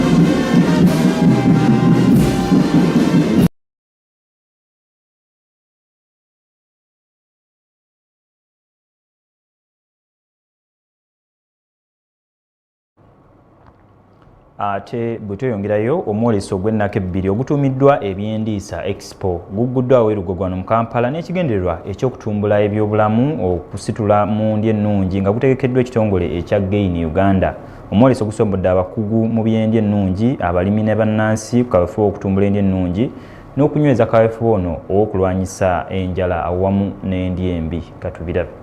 Speaker 1: Ate bwe tweyongerayo omwoleso gw'ennaku ebbiri ogutuumiddwa ebyendiisa expo gugguddwawo erugoggwano mu Kampala n'ekigendererwa eky'okutumbula ebyobulamu okusitula mu ndya ennungi nga gutegekeddwa ekitongole ekya Gain Uganda. Omwoleso gusombodde abakugu mu by'endya ennungi, abalimi ne bannansi ku kaweefube okutumbula endya ennungi n'okunyweza kaweefube ono ow'okulwanyisa enjala awamu n'endya embi. Katubirabe.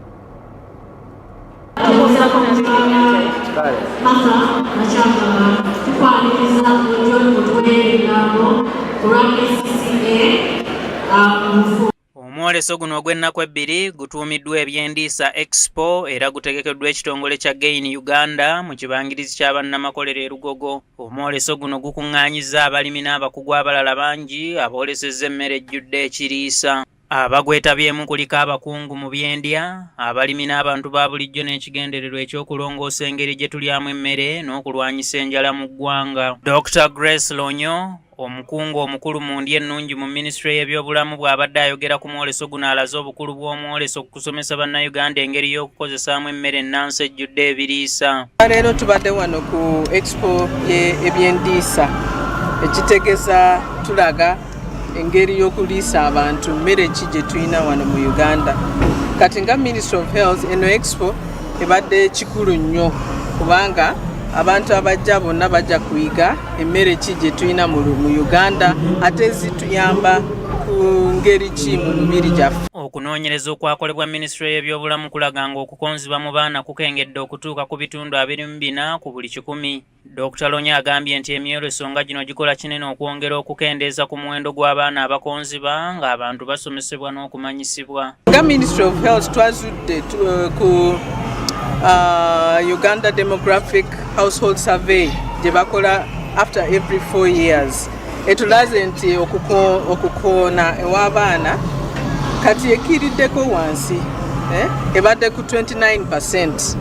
Speaker 4: Omwoleso guno ogw'ennaku ebbiri gutuumiddwa ebyendiisa expo era gutegekeddwa ekitongole kya Gain Uganda mu kibangirizi kya bannamakolero e Lugogo. Omwoleso guno gukuŋŋaanyizza abalimi n'abakugu abalala bangi aboolesezza emmere ejjudde ekiriisa. Abagwetabyemu kuliko abakungu mu byendya, abalimi n'abantu ba bulijjo n'ekigendererwa ekyokulongoosa engeri gye tulyamu emmere n'okulwanyisa enjala mu ggwanga. Dr. Grace Lonyo, omukungu omukulu mu ndya ennungi mu minisitule y'ebyobulamu, bw'abadde ayogera ku mwoleso guno alaze obukulu bw'omwoleso okusomesa bannayuganda engeri y'okukozesaamu emmere ennansi ejjudde ebiriisa.
Speaker 5: Leero tubadde wano ku expo y'ebyendiisa ekitegeza tulaga engeri y'okuliisa abantu mmere ki gye tulina wano mu Uganda. Kati nga Ministry of Health eno expo ebadde kikulu nnyo kubanga abantu abajja bonna bajja kuyiga emmere ki gye tulina mu Uganda ate zituyamba ku ngeri ki mu mibiri gyaffe.
Speaker 4: Okunoonyereza okwakolebwa Minisitule y'ebyobulamu kulaga nga okukonziba mu baana kukengedde okutuuka ku bitundu 24 ku buli 100. Dr. Lonya agambye nti emyoleso nga gino gikola kinene okwongera okukendeeza ku muwendo gw'abaana abakonziba ng'abantu basomesebwa n'okumanyisibwa.
Speaker 5: Nga Ministry of Health twazudde ku Uganda Demographic Household Survey gye bakola after every 4 years. Etulaze nti okukoona ew'abaana kati ekiriddeko wansi ebadde ku 29%,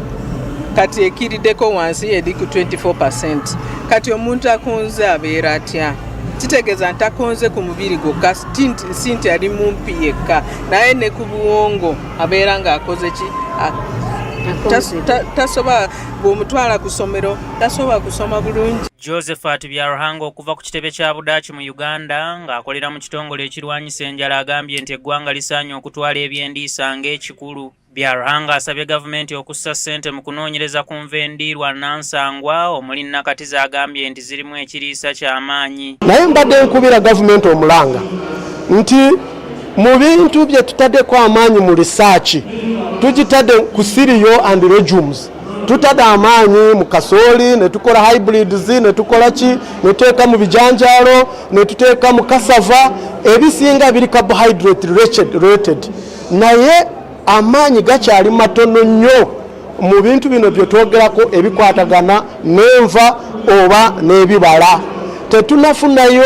Speaker 5: kati ekiriddeko wansi eri ku 24%. Kati omuntu akonze abeera atya? Kitegeeza nti akonze ku mubiri gwokka si nti ali mumpi yekka, naye ne ku buwongo abeera ng'akoze ki? Tasobola bw'omutwala ku ssomero tasobola kusoma bulungi.
Speaker 4: Josephat Byaruhanga okuva ku kitebe kya Budaaki mu Uganda ng'akolera mu kitongole ekirwanyisa enjala agambye nti eggwanga lisaanye okutwala ebyendiisa ng'ekikulu. Byaruhanga asabye gavumenti okussa ssente mu kunoonyereza ku nva endiirwa nansangwa omuli nakati z'agambye nti zirimu ekiriisa ky'amaanyi.
Speaker 6: Naye mbadde nkubira gavumenti omulanga nti mu bintu bye tutaddeko amaanyi mu risaaki tugitadde ku cereal and legumes, tutadde amaanyi mu kasooli ne tukola hybrids ne tukola ki ne tuteeka mu bijanjaalo ne tuteeka mu cassava ebisinga biri carbohydrate rated, naye amaanyi gakyali matono nnyo mu bintu bino bye twogerako ebikwatagana n'enva oba n'ebibala. Tetunafunayo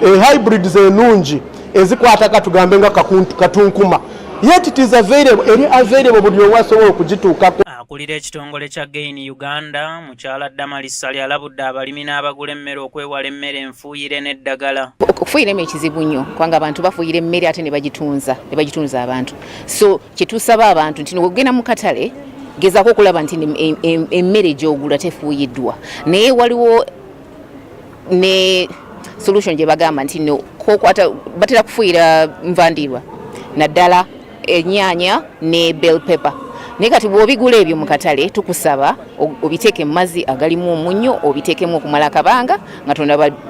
Speaker 6: hybrids ennungi ezikwataka tugambe nga katunkuma, yet it is available buli omu asobola okugituukako.
Speaker 4: Akulira ekitongole kya Gain Uganda mukyala Damaris Sali alabudde abalimi n'abagula emmere okwewala emmere enfuuyire n'eddagala.
Speaker 20: Okufuuyira emmere kizibu nnyo kubanga abantu bafuuyira emmere ate ne bagitunza abantu. So kyetusaba abantu nti ogenda mu katale gezaako okulaba nti emmere gy'ogula tefuuyiddwa, naye waliwo ne solution gye bagamba nti batera kufuuyira nvandirwa naddala ennyaanya ne bell pepper. Naye kati bw'obigula ebyo mu katale tukusaba obiteeke mu mazzi agalimu omunnyo, obiteekemu okumala akabanga nga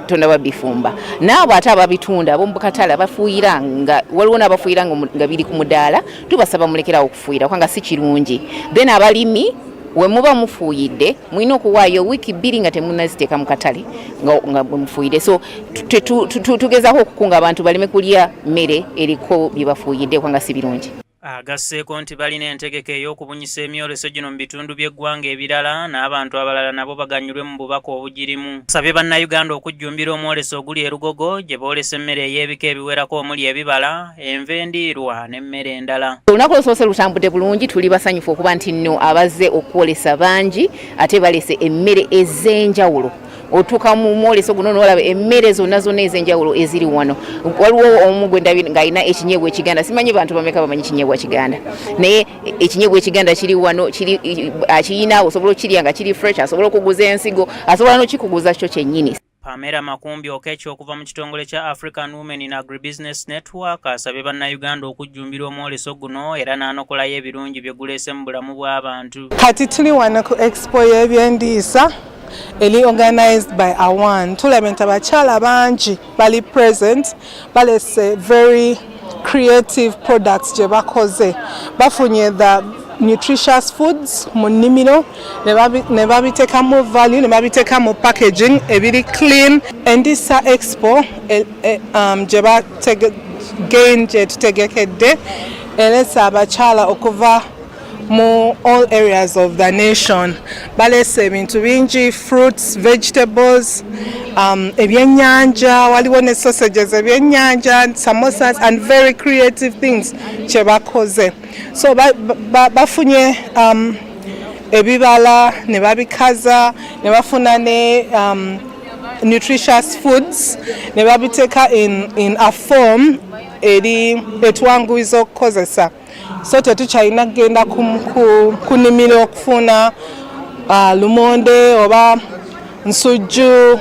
Speaker 20: tonaba bifumba. Naabo ate ababitunda ab'omu katale abafuuyira nga waliwo n'abafuuyira nga biri ku mudaala, tubasaba mulekerawo okufuuyira kubanga si kirungi. Then abalimi we muba mufuuyidde mulina okuwaayo wiiki 2 nga temunaziteeka mu katale nga mufuuyidde. So tugezaako okukunga abantu baleme kulya mmere eriko bye bafuuyidde kubanga si birungi.
Speaker 4: Agasseeko nti balina entegeka ey'okubunyisa emyoleso gino mu bitundu by'eggwanga ebirala n'abantu abalala nabo baganyulwe mu bubaka obugirimu. Asabye bannayuganda okujjumbira omwoleso oguli e Lugogo gye boolesa emmere ey'ebika ebiwerako omuli ebibala, enva endiirwa n'emmere endala.
Speaker 20: Olunaku olusoose lutambudde bulungi, tuli basanyufu okuba nti nno abazze okwolesa bangi ate balese emmere ez'enjawulo. Otuuka mu mwoleso guno n'olaba emmere zonna ez'enjawulo eziri wano. Waliwo omu gwe ndabye ng'alina ekinyeebwa ekiganda. Simanyi bantu bameka bamanyi kinyeebwa kiganda. Naye ekinyeebwa ekiganda kiri wano, akiyina osobola okirya nga kiri fresh, asobola okuguza ensigo, asobola n'okikuguza kyo kyennyini.
Speaker 4: Pamela Makumbi Okechyo okuva mu kitongole kya African Women in Agribusiness Network asabye bannayuganda okujjumbira omwoleso guno era n'anokolayo ebirungi bye guleese mu bulamu bw'abantu.
Speaker 2: Kati tuli wano ku expo y'ebyendiisa eli organized by Awan. Tulabye nti abakyala bangi bali present, balese very creative products gye bakoze. Bafunye the nutritious foods mu nnimiro ne babiteekamu value, ne babiteekamu packaging ebiri clean. Endisa expo gye tutegekedde elesa abakyala okuva mu all areas of the nation. Balese ebintu bingi, fruits, vegetables, ebyennyanja, waliwo ne sausages ebyennyanja, samosas and very creative things kye bakoze. So bafunye ebibala ne babikaza ne bafuna ne nutritious foods ne babiteeka in a form eri etwanguyiza okukozesa. So tetukyalina kugenda ku nnimiro okufuna lumonde oba nsujju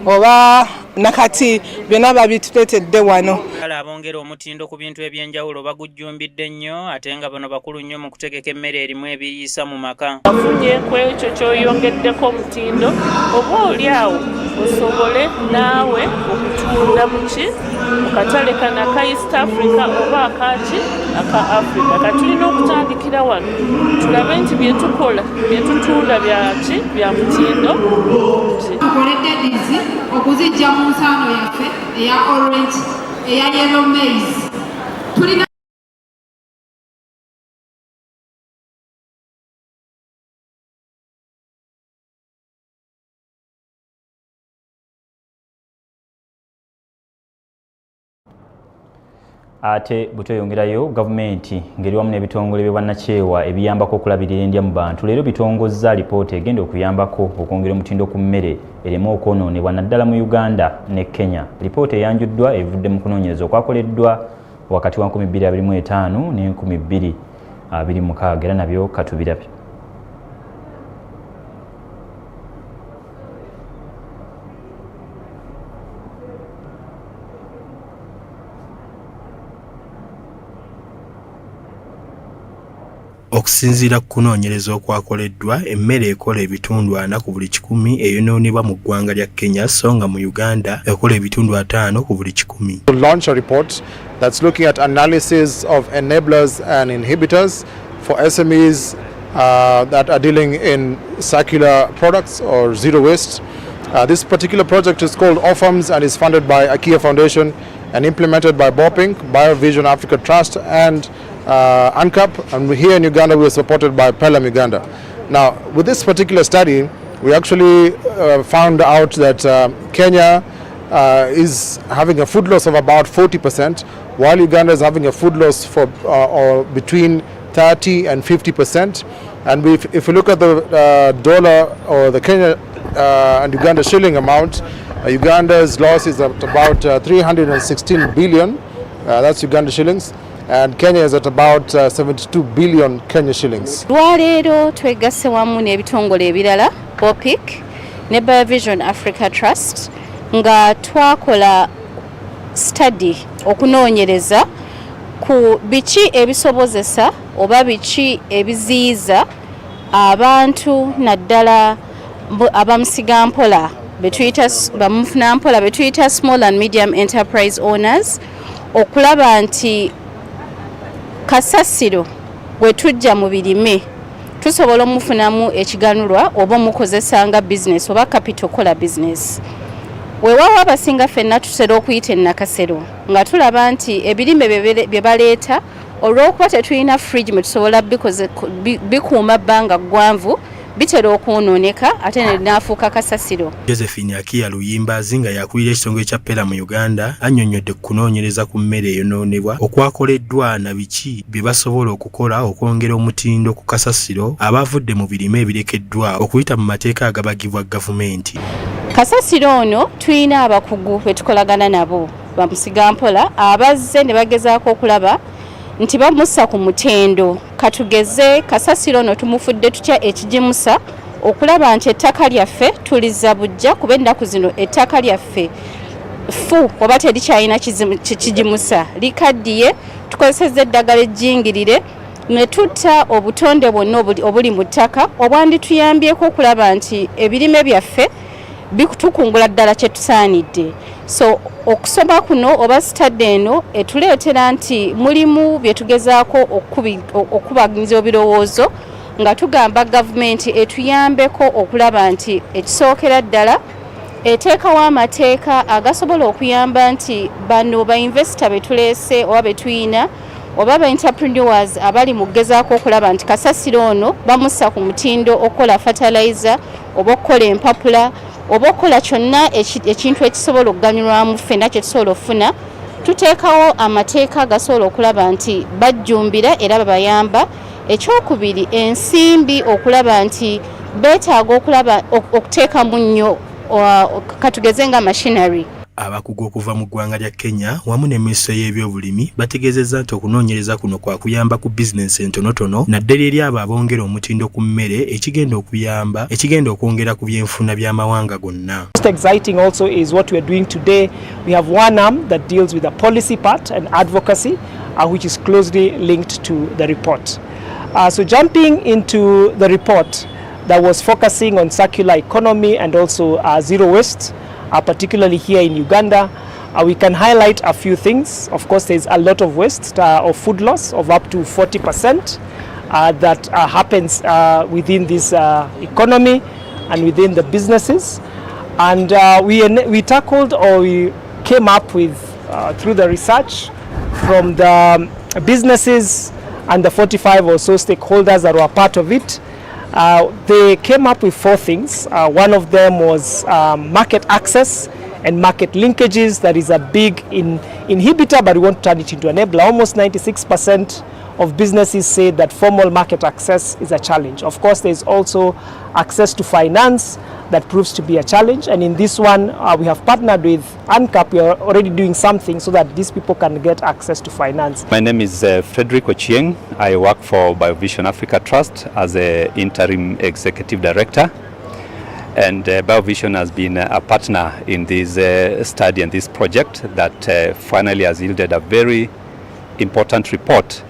Speaker 2: oba nakati byonna babituleetedde wano.
Speaker 4: Abongera omutindo ku bintu ebyenjawulo bagujjumbidde nnyo ate nga bano bakulu nnyo mu kutegeka emmere erimu ebiriisa mu maka.
Speaker 7: Bafunye ku ekyo ky'oyongeddeko omutindo oba oli awo osobole naawe okutunda muki mu katale kana ka East Africa oba akaki aka Africa. Katulina okutandikira wano tulabe nti bye tukola bye tutunda byaki bya mutindo.
Speaker 8: Tukoledde dizi okuzijja mu nsaano yaffe eya orange eya yellow maize. Tulina
Speaker 1: ate buteyongerayo gavumenti ngeri wamu n'ebitongole by'obwannakyewa ebiyambako okulabirira endya mu bantu leero bitongozza alipoota egenda okuyambako okwongera omutindo ku mmere ereme okwonoonebwa naddala mu Uganda ne Kenya. Lipoota eyanjuddwa evudde mu kunoonyereza okwakoleddwa wakati wa 2025 ne 2026 era nabyo katubirabye.
Speaker 9: Okusinziira ku kunoonyereza okwakoleddwa emmere ekola ebitundu 4 ku buli 100 eyonoonebwa mu ggwanga lya Kenya so nga mu Uganda ekola ebitundu 5 ku buli 100.
Speaker 10: To launch a report that's looking at analysis of enablers and inhibitors for SMEs that are dealing in circular products or zero waste. This particular project is called OFAMS and is funded by IKEA Foundation and implemented by BOPINC, BioVision Africa Trust and UNCAP, and here in Uganda we are supported by Pelham Uganda. Now with this particular study we actually found out that Kenya is having a food loss of about 40% while Uganda is having a food loss for or between 30 and 50%. And if you look at the dollar or the Kenya and Uganda shilling amount, Uganda's loss is at about 316 billion, that's Uganda shillings. And Kenya is at about 72 billion Kenya shillings.
Speaker 26: Olwaleero twegasse wamu n'ebitongole ebirala BOPIC ne BioVision Africa Trust nga twakola study okunoonyereza ku biki ebisobozesa oba biki ebiziyiza abantu naddala abamusigampola bamufuna betuyita small and medium enterprise owners okulaba nti kasasiro gwe tujja mu birime tusobola omufunamu ekiganulwa oba mukozesanga business oba capital kola business. Weewawo abasinga ffenna tutera okuyita ennakasero nga tulaba nti ebirime bye baleeta olw'okuba tetulina fridge mwe tusobola bikuuma bbanga ggwanvu bitera okwonooneka ate nenaafuuka kasasiro.
Speaker 9: Josephine Akia Luyimbazi nga yakulira ekitongole kya Pera mu Uganda annyonnyodde ku kunoonyereza ku mmere eyonoonebwa okwakoleddwa na biki bye basobola okukola okwongera omutindo ku kasasiro abavudde mu birime ebirekeddwa okuyita mu mateeka agabagibwa gavumenti.
Speaker 26: Kasasiro ono tulina abakugu be tukolagana nabo bamusigampola abazze ne bagezaako okulaba nti bamussa ku mutendo. Katugeze kasasiro ono tumufudde tutya ekigimusa okulaba nti ettaka lyaffe tuliza bujja kuba ennaku zino ettaka lyaffe fu oba terikyalina kigimusa likaddiye tukozesezza eddagala ejjingirire ne tutta obutonde bwonna obuli mu ttaka obwandituyambyeko okulaba nti ebirime byaffe bitukungula ddala kye tusaanidde. So okusoma kuno oba sitadde eno etuleetera nti mulimu bye tugezaako okubaganyiza ebirowoozo nga tugamba gavumenti etuyambeko okulaba nti ekisookera ddala eteekawo amateeka agasobola okuyamba nti bano bainvesita betuleese oba betuyina oba ba entrepreneurs abali mu kugezaako okulaba nti kasasiro ono bamussa ku mutindo okukola fertilizer oba okukola empapula oba okukola kyonna ekintu ekisobola okuganyulwamu ffenna kye tusobola okufuna. Tuteekawo amateeka agasobola okulaba nti bajjumbira era babayamba. Ekyokubiri ensimbi okulaba nti beetaaga okulaba okuteekamu nnyo katugeze nga machinery.
Speaker 9: Abakugu okuva mu ggwanga lya Kenya wamu ne minisitule y'ebyobulimi bategeezezza nti okunoonyereza kuno kwa kuyamba ku bizinensi entonotono naddala eri abo abongera omutindo ku mmere ekigenda okwongera ku byenfuna by'amawanga gonna.
Speaker 11: Most exciting also is what we are doing today. We have one arm that deals with the policy part and advocacy, which is closely linked to the report. So jumping into the report that was focusing on circular economy and also zero waste, particularly here in Uganda, we can highlight a few things. Of course, there's a lot of waste of food loss of up to 40% that happens within this economy and within the businesses. And we tackled, or we came up with, through the research from the businesses and the 45 or so stakeholders that were part of it. They came up with 4 things. One of them was market access and market linkages. That is a big inhibitor, but we want to turn it into an enabler. Almost 96% of businesses say that formal market access is a challenge. Of course, there's also access to finance that proves to be a challenge. And in this one, we have partnered with ANCAP. We are already doing something so that these people can get access to finance.
Speaker 12: My name is Frederick Ochieng. I work for BioVision Africa Trust as an interim executive director. And BioVision has been a partner in this study and this project that finally has yielded a very important report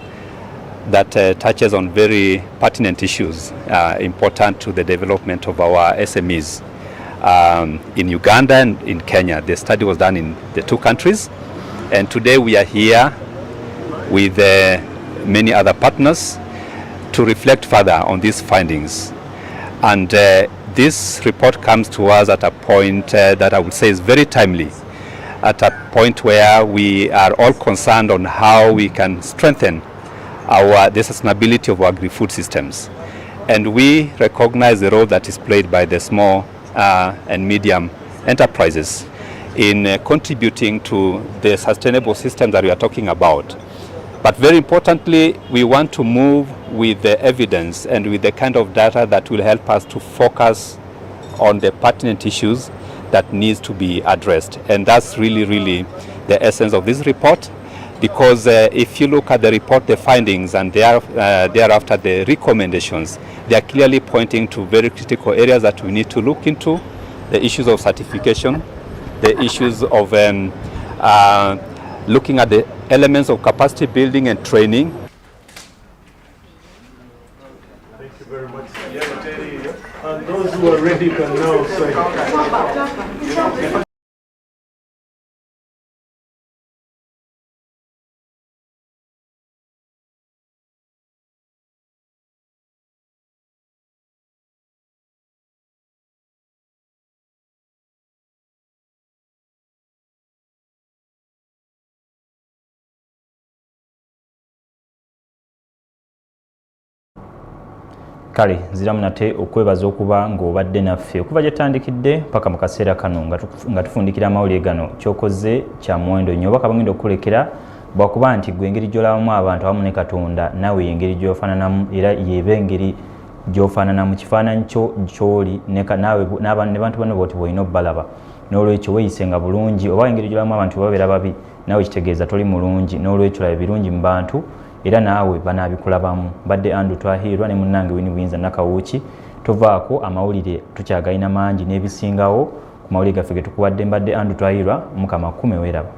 Speaker 12: that touches on very pertinent issues important to the development of our SMEs in Uganda and in Kenya. The study was done in the 2 countries, and today we are here with many other partners to reflect further on these findings. And this report comes to us at a point that I would say is very timely, at a point where we are all concerned on how we can strengthen the sustainability of our agri-food systems. And we recognize the role that is played by the small and medium enterprises in contributing to the sustainable systems that we are talking about. But very importantly, we want to move with the evidence and with the kind of data that will help us to focus on the pertinent issues that needs to be addressed. And that's really the essence of this report. Because if you look at the report, the findings, and thereafter the recommendations, they are clearly pointing to very critical areas that we need to look into: the issues of certification, the issues of looking at the elements of capacity building and training.
Speaker 6: Thank you very much. And those who are ready can now say.
Speaker 1: kale nziramu nate okwebaza okuba ng'obadde naffe okuva gye tutandikidde paka mu kaseera kano nga tufundikira amawulire gano kyokoze kya muwendo nnyo oba kabagenda okukulekera bwakuba nti gwe engeri gy'olabamu abantu awamu ne Katonda naawe engeri gy'ofaananamu era yeeba engeri gy'ofaanana mu kifaananyi ky'oli ne bantu bano bwoti bw'olina obbalaba n'olwekyo weeyisenga bulungi oba engeri gy'olabamu abantu babeera babi naawe kitegeeza toli mulungi n'olwekyo labe birungi mu bantu era naawe banaabikulabamu. Badde Andrew Twahirwa ne munnange Winnie Buyinza Nakawuki tuvaako amawulire tukyagalina mangi n'ebisingawo ku mawulire gaffe ge tukuwadde. Mbadde Andrew Twahirwa Mukama kume weeraba.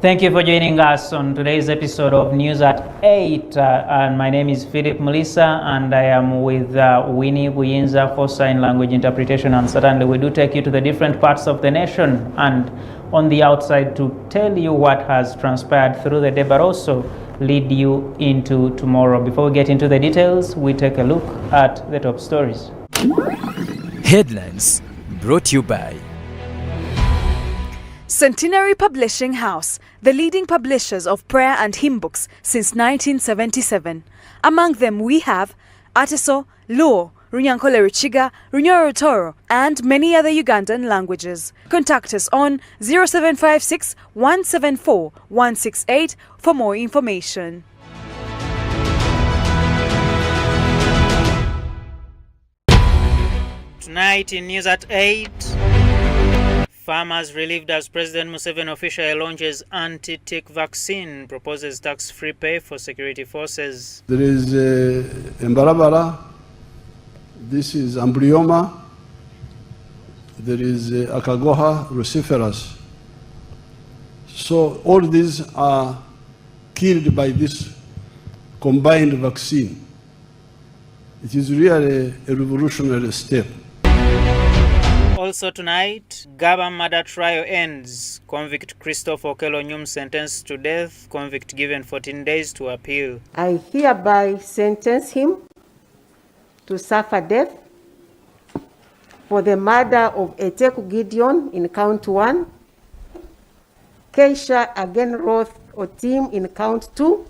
Speaker 4: Thank you for joining us on today's episode of News at 8. And my name is Philip Melissa, and I am with Winnie Buyinza for Sign Language Interpretation. And certainly we do take you to the different parts of the nation and on the outside to tell you what has transpired through the day, but also lead you into tomorrow. Before we get into the details, we take a look at the top stories.
Speaker 13: Headlines brought to you by
Speaker 14: Centenary Publishing House, the leading publishers of prayer and hymn books since 1977. Among them we have Ateso, Luo, Runyankole Ruchiga, Runyoro Toro, and many other Ugandan languages. Contact us on 0756 174 168 for more information.
Speaker 4: Tonight in News at 8, farmers relieved as President Museveni officially launches anti-tick vaccine, proposes tax-free pay for security forces.
Speaker 15: There is Mbarabara, this is Amblyoma, there is Akagoha ruciferus. So all these are killed by this combined vaccine. It is really a revolutionary step.
Speaker 4: Also tonight, Gaba murder trial ends. Convict Christopher Okello Nyum sentenced to death. Convict given 14 days to appeal.
Speaker 16: I hereby sentence him to suffer death for the murder of Eteku Gideon in count 1 Keisha Agenroth Otim in count 2,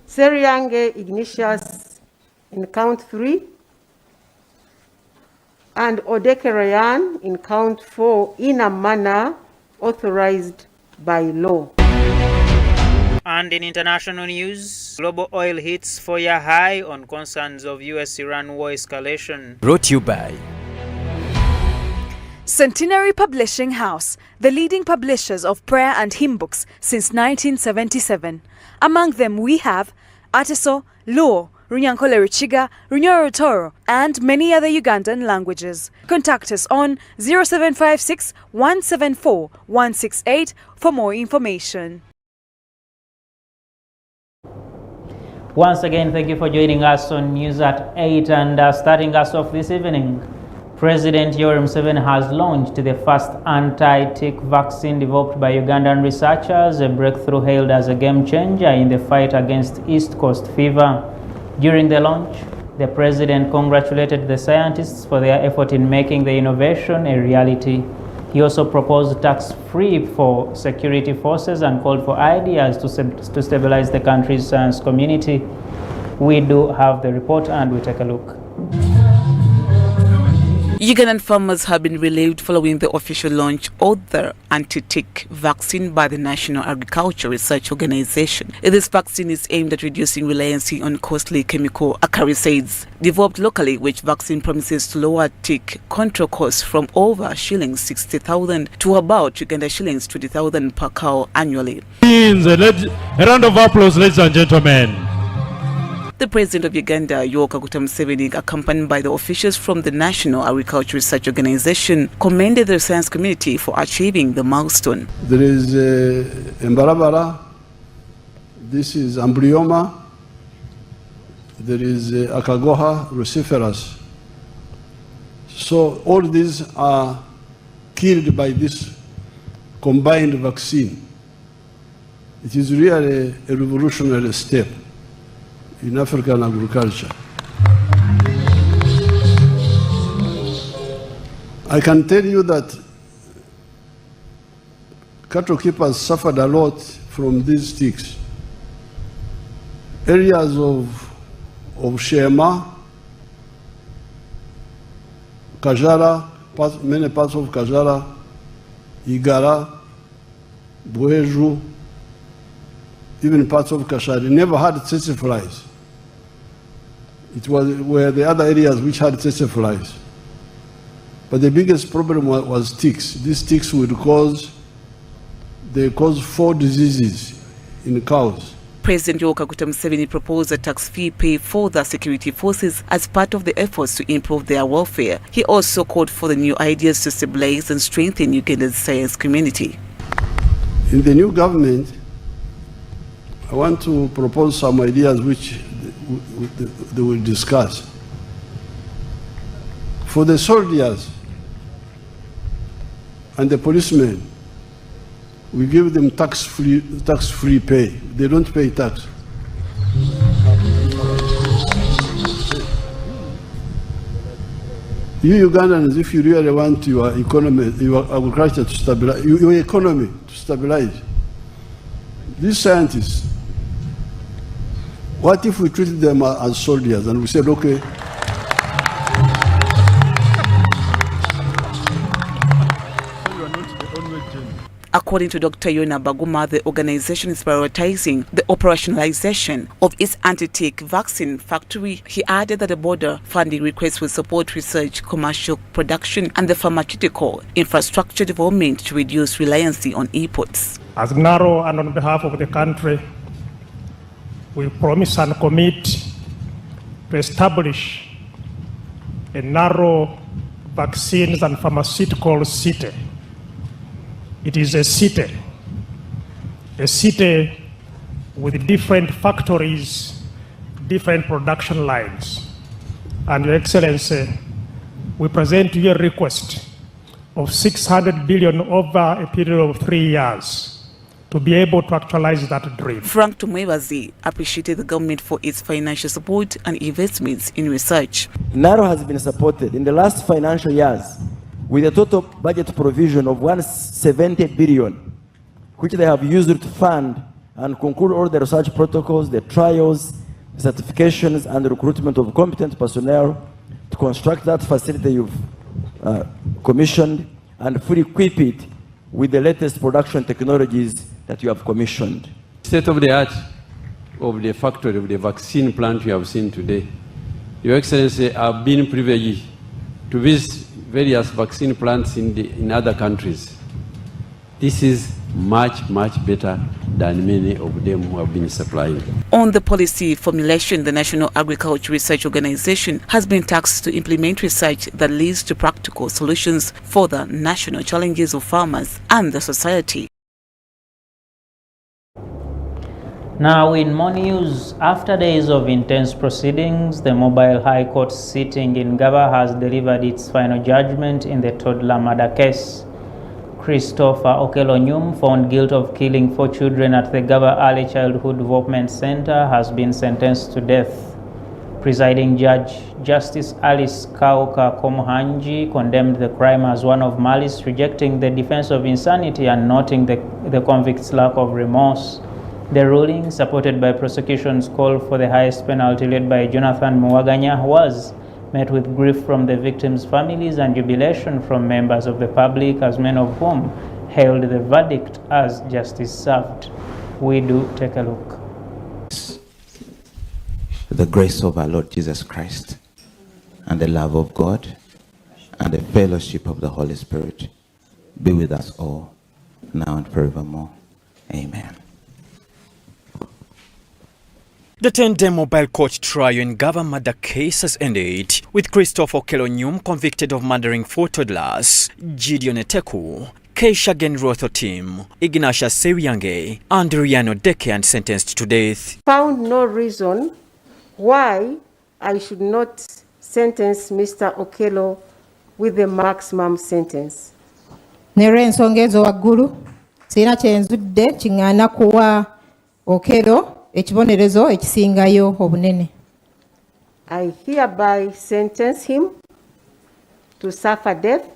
Speaker 16: Seriange Ignatius in count 3, and Odekerayan in count 4 in a manner authorized by law.
Speaker 4: And in international news, global oil hits 4-year high on concerns of US-Iran war escalation.
Speaker 13: Brought to you by
Speaker 14: Centenary Publishing House, the leading publishers of prayer and hymn books since 1977. Among them we have Ateso, Luo, Runyankole Chiga, Runyoro Toro, and many other Ugandan languages. Contact us on 0756 174 168 for more information.
Speaker 4: Once again, thank you for joining us on News at 8, and starting us off this evening, President Yoweri Museveni has launched the first anti-tick vaccine developed by Ugandan researchers, a breakthrough hailed as a game changer in the fight against East Coast fever. During the launch, the president congratulated the scientists for their effort in making the innovation a reality. He also proposed tax-free for security forces and called for ideas to stabilize the country's science community. We do have the report and we take a look.
Speaker 17: Ugandan farmers have been relieved following the official launch of the anti-tick vaccine by the National Agriculture Research Organization. This vaccine is aimed at reducing reliance on costly chemical acaricides. Developed locally, which vaccine promises to lower tick control costs from over shillings 60,000 to about Uganda shillings 20,000 per cow annually.
Speaker 18: A round of applause, ladies and gentlemen.
Speaker 17: The President of Uganda, Yoweri Kaguta Museveni, accompanied by the officials from the National Agriculture Research Organization, commended the science community for achieving the milestone.
Speaker 15: There is Mbarabara, this is Amblyoma, there is Akagoha ruciferus. So all these are killed by this combined vaccine. It is really a revolutionary step in African agriculture. I can tell you that cattle keepers suffered a lot from these ticks. Areas of Shema, Kajara, many parts of Kajara, Igara, Bweju, even parts of Kashari, never had tsetse flies. It were the other areas which had tsetse flies. But the biggest problem was ticks. These ticks cause 4 diseases in cows.
Speaker 17: President Yoweri Kaguta Museveni proposed a tax-free pay for the security forces as part of the efforts to improve their welfare. He also called for the new ideas to stabilize and strengthen Uganda's science community.
Speaker 15: In the new government, I want to propose some ideas which they will discuss. For the soldiers and the policemen, we give them tax-free pay. They don't pay tax. You Ugandans, if you really want your economy, your agriculture to stabilize, your economy to stabilize, these scientists, what if we treated them as soldiers and we said, okay,
Speaker 17: According to Dr. Yona Baguma, the organization is prioritizing the operationalization of its anti-tick vaccine factory. He added that the border funding request will support research, commercial production, and the pharmaceutical infrastructure development to reduce reliance on imports.
Speaker 18: As GNARO and on behalf of the country, we promise and commit to establish a narrow vaccines and pharmaceutical city. It is a city with different factories, different production lines. And Your Excellency, we present to you a request of 600 billion over a period of 3 years to be able to actualize that dream.
Speaker 17: Frank Tumwebazi appreciated the government for its financial support and investments in research.
Speaker 19: NARO has been supported in the last financial years with a total budget provision of 170 billion which they have used to fund and conclude all the research protocols, the trials, certifications, and the recruitment of competent personnel to construct that facility you've commissioned and fully equip it with the latest production technologies that you have commissioned.
Speaker 13: State of the art of the factory of the vaccine plant you have seen today. Your Excellency, I've been privileged to visit various vaccine plants in other countries. This is much better than many of them who have been supplying.
Speaker 17: On the policy formulation, the National Agriculture Research Organization has been tasked to implement research that leads to practical solutions for the national challenges of farmers and the society.
Speaker 4: Now in more news, after days of intense proceedings, the mobile High Court sitting in Gaba has delivered its final judgment in the toddler murder case. Christopher Okello-Nyum, found guilty of killing 4 children at the Gaba Early Childhood Development Center, has been sentenced to death. Presiding Judge Justice Alice Kauka Komuhanji condemned the crime as one of malice, rejecting the defense of insanity and noting the convict's lack of remorse. The ruling, supported by prosecution's call for the highest penalty led by Jonathan Muwaganya, was met with grief from the victims' families and jubilation from members of the public, as many of whom hailed the verdict as justice served. We do take a look.
Speaker 21: The grace of our Lord Jesus Christ and the love of God and the fellowship of the Holy Spirit be with us all, now and forevermore. Amen.
Speaker 22: The 10-day mobile court trial in Gaba murder case has ended, with Christopher Okello-Nyum convicted of murdering 4 toddlers, Gideon Eteku, Keisha Genroth Otim, Ignatia Sewiyange, and Riano Deke, and sentenced to death.
Speaker 16: Found no reason why I should not sentence Mr. Okello with the maximum sentence.
Speaker 23: Nero ensonga ezo waggulu sirina kyenzudde kiŋŋaana kuwa Okello ekibonerezo ekisingayo obunene.
Speaker 16: I hereby sentence him to suffer death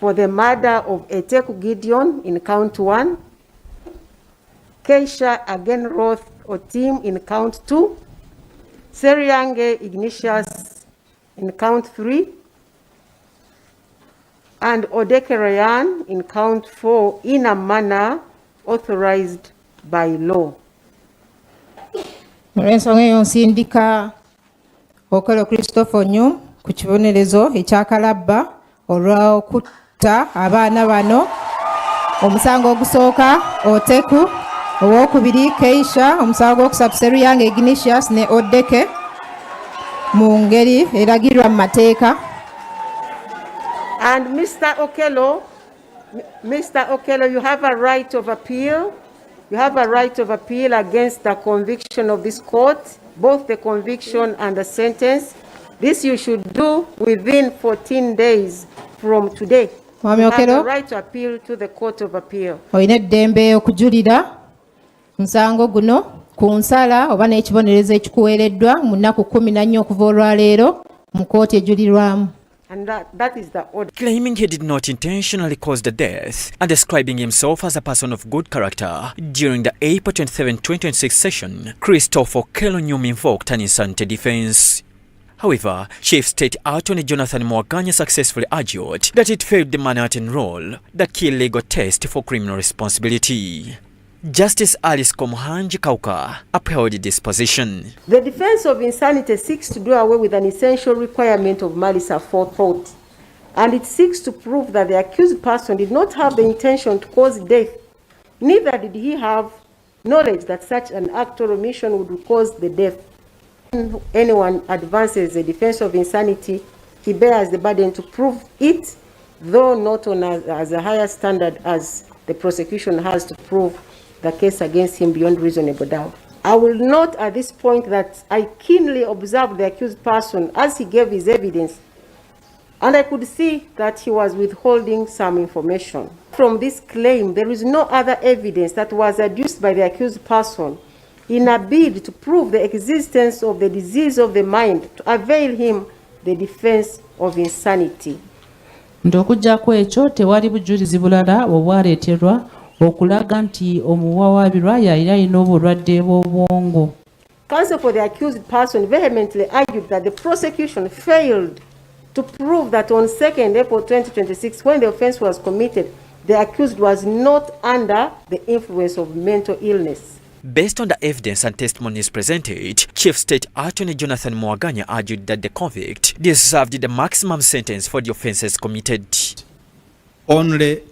Speaker 16: for the murder of Eteku Gideon in count 1, Keisha Agenroth Otim in count 2, Seriange Ignatius in count 3, and Odeke Rayan in count 4 in a manner authorized by law.
Speaker 23: Ensonga eyo nsindika Okello Christopher Nyum ku kibonerezo ekyakalabba olw'okutta abaana bano. Omusango ogusooka Oteku, owokubiri Keisha, omusango gwokusatu Seruyange Ignatius ne Odeke mu ngeri eragirwa mu mateeka.
Speaker 16: And Mr. Okello, you have a right of appeal. You have a right of appeal against the conviction of this court, both the conviction and the sentence. This you should do within 14 days from today. You have a right to appeal to the Court of Appeal.
Speaker 23: Oyina eddembe okujulira musango guno ku nsala oba n'ekibonerezo ekikuweereddwa mu nnaku 14 okuva olwaleero mu kooti ejulirwamu.
Speaker 16: And that is the order.
Speaker 22: Claiming he did not intentionally cause the death and describing himself as a person of good character, during the April 27, 2026 session, Christopher Okello-Nyum invoked an insanity defense. However, Chief State Attorney Jonathan Muwaganya successfully argued that it failed the Manhattan rule, the key legal test for criminal responsibility. Justice Alice Komuhanji Kauka upheld this position.
Speaker 16: The defense of insanity seeks to do away with an essential requirement of malice aforethought, and it seeks to prove that the accused person did not have the intention to cause death, neither did he have knowledge that such an act or omission would cause the death. When anyone advances the defense of insanity, he bears the burden to prove it, though not on as a higher standard as the prosecution has to prove the case against him beyond reasonable doubt. I will note at this point that I keenly observed the accused person as he gave his evidence, and I could see that he was withholding some information. From this claim, there is no other evidence that was adduced by the accused person in a bid to prove the existence of the disease of the mind to avail him the defense of insanity.
Speaker 24: Ndokujjako ekyo tewali bujulizi bulala obwaleeterwa
Speaker 2: okulaga nti omuwawaabirwa yali alina obulwadde bw'obwongo.
Speaker 16: Counsel for the accused person vehemently argued that the prosecution failed to prove that on 2nd April 2026, when the offense was committed, the accused was not under the influence of mental illness.
Speaker 22: Based on the evidence and testimonies presented, Chief State Attorney Jonathan Mwaganya argued that the convict deserved the maximum sentence for the offences committed.
Speaker 3: Only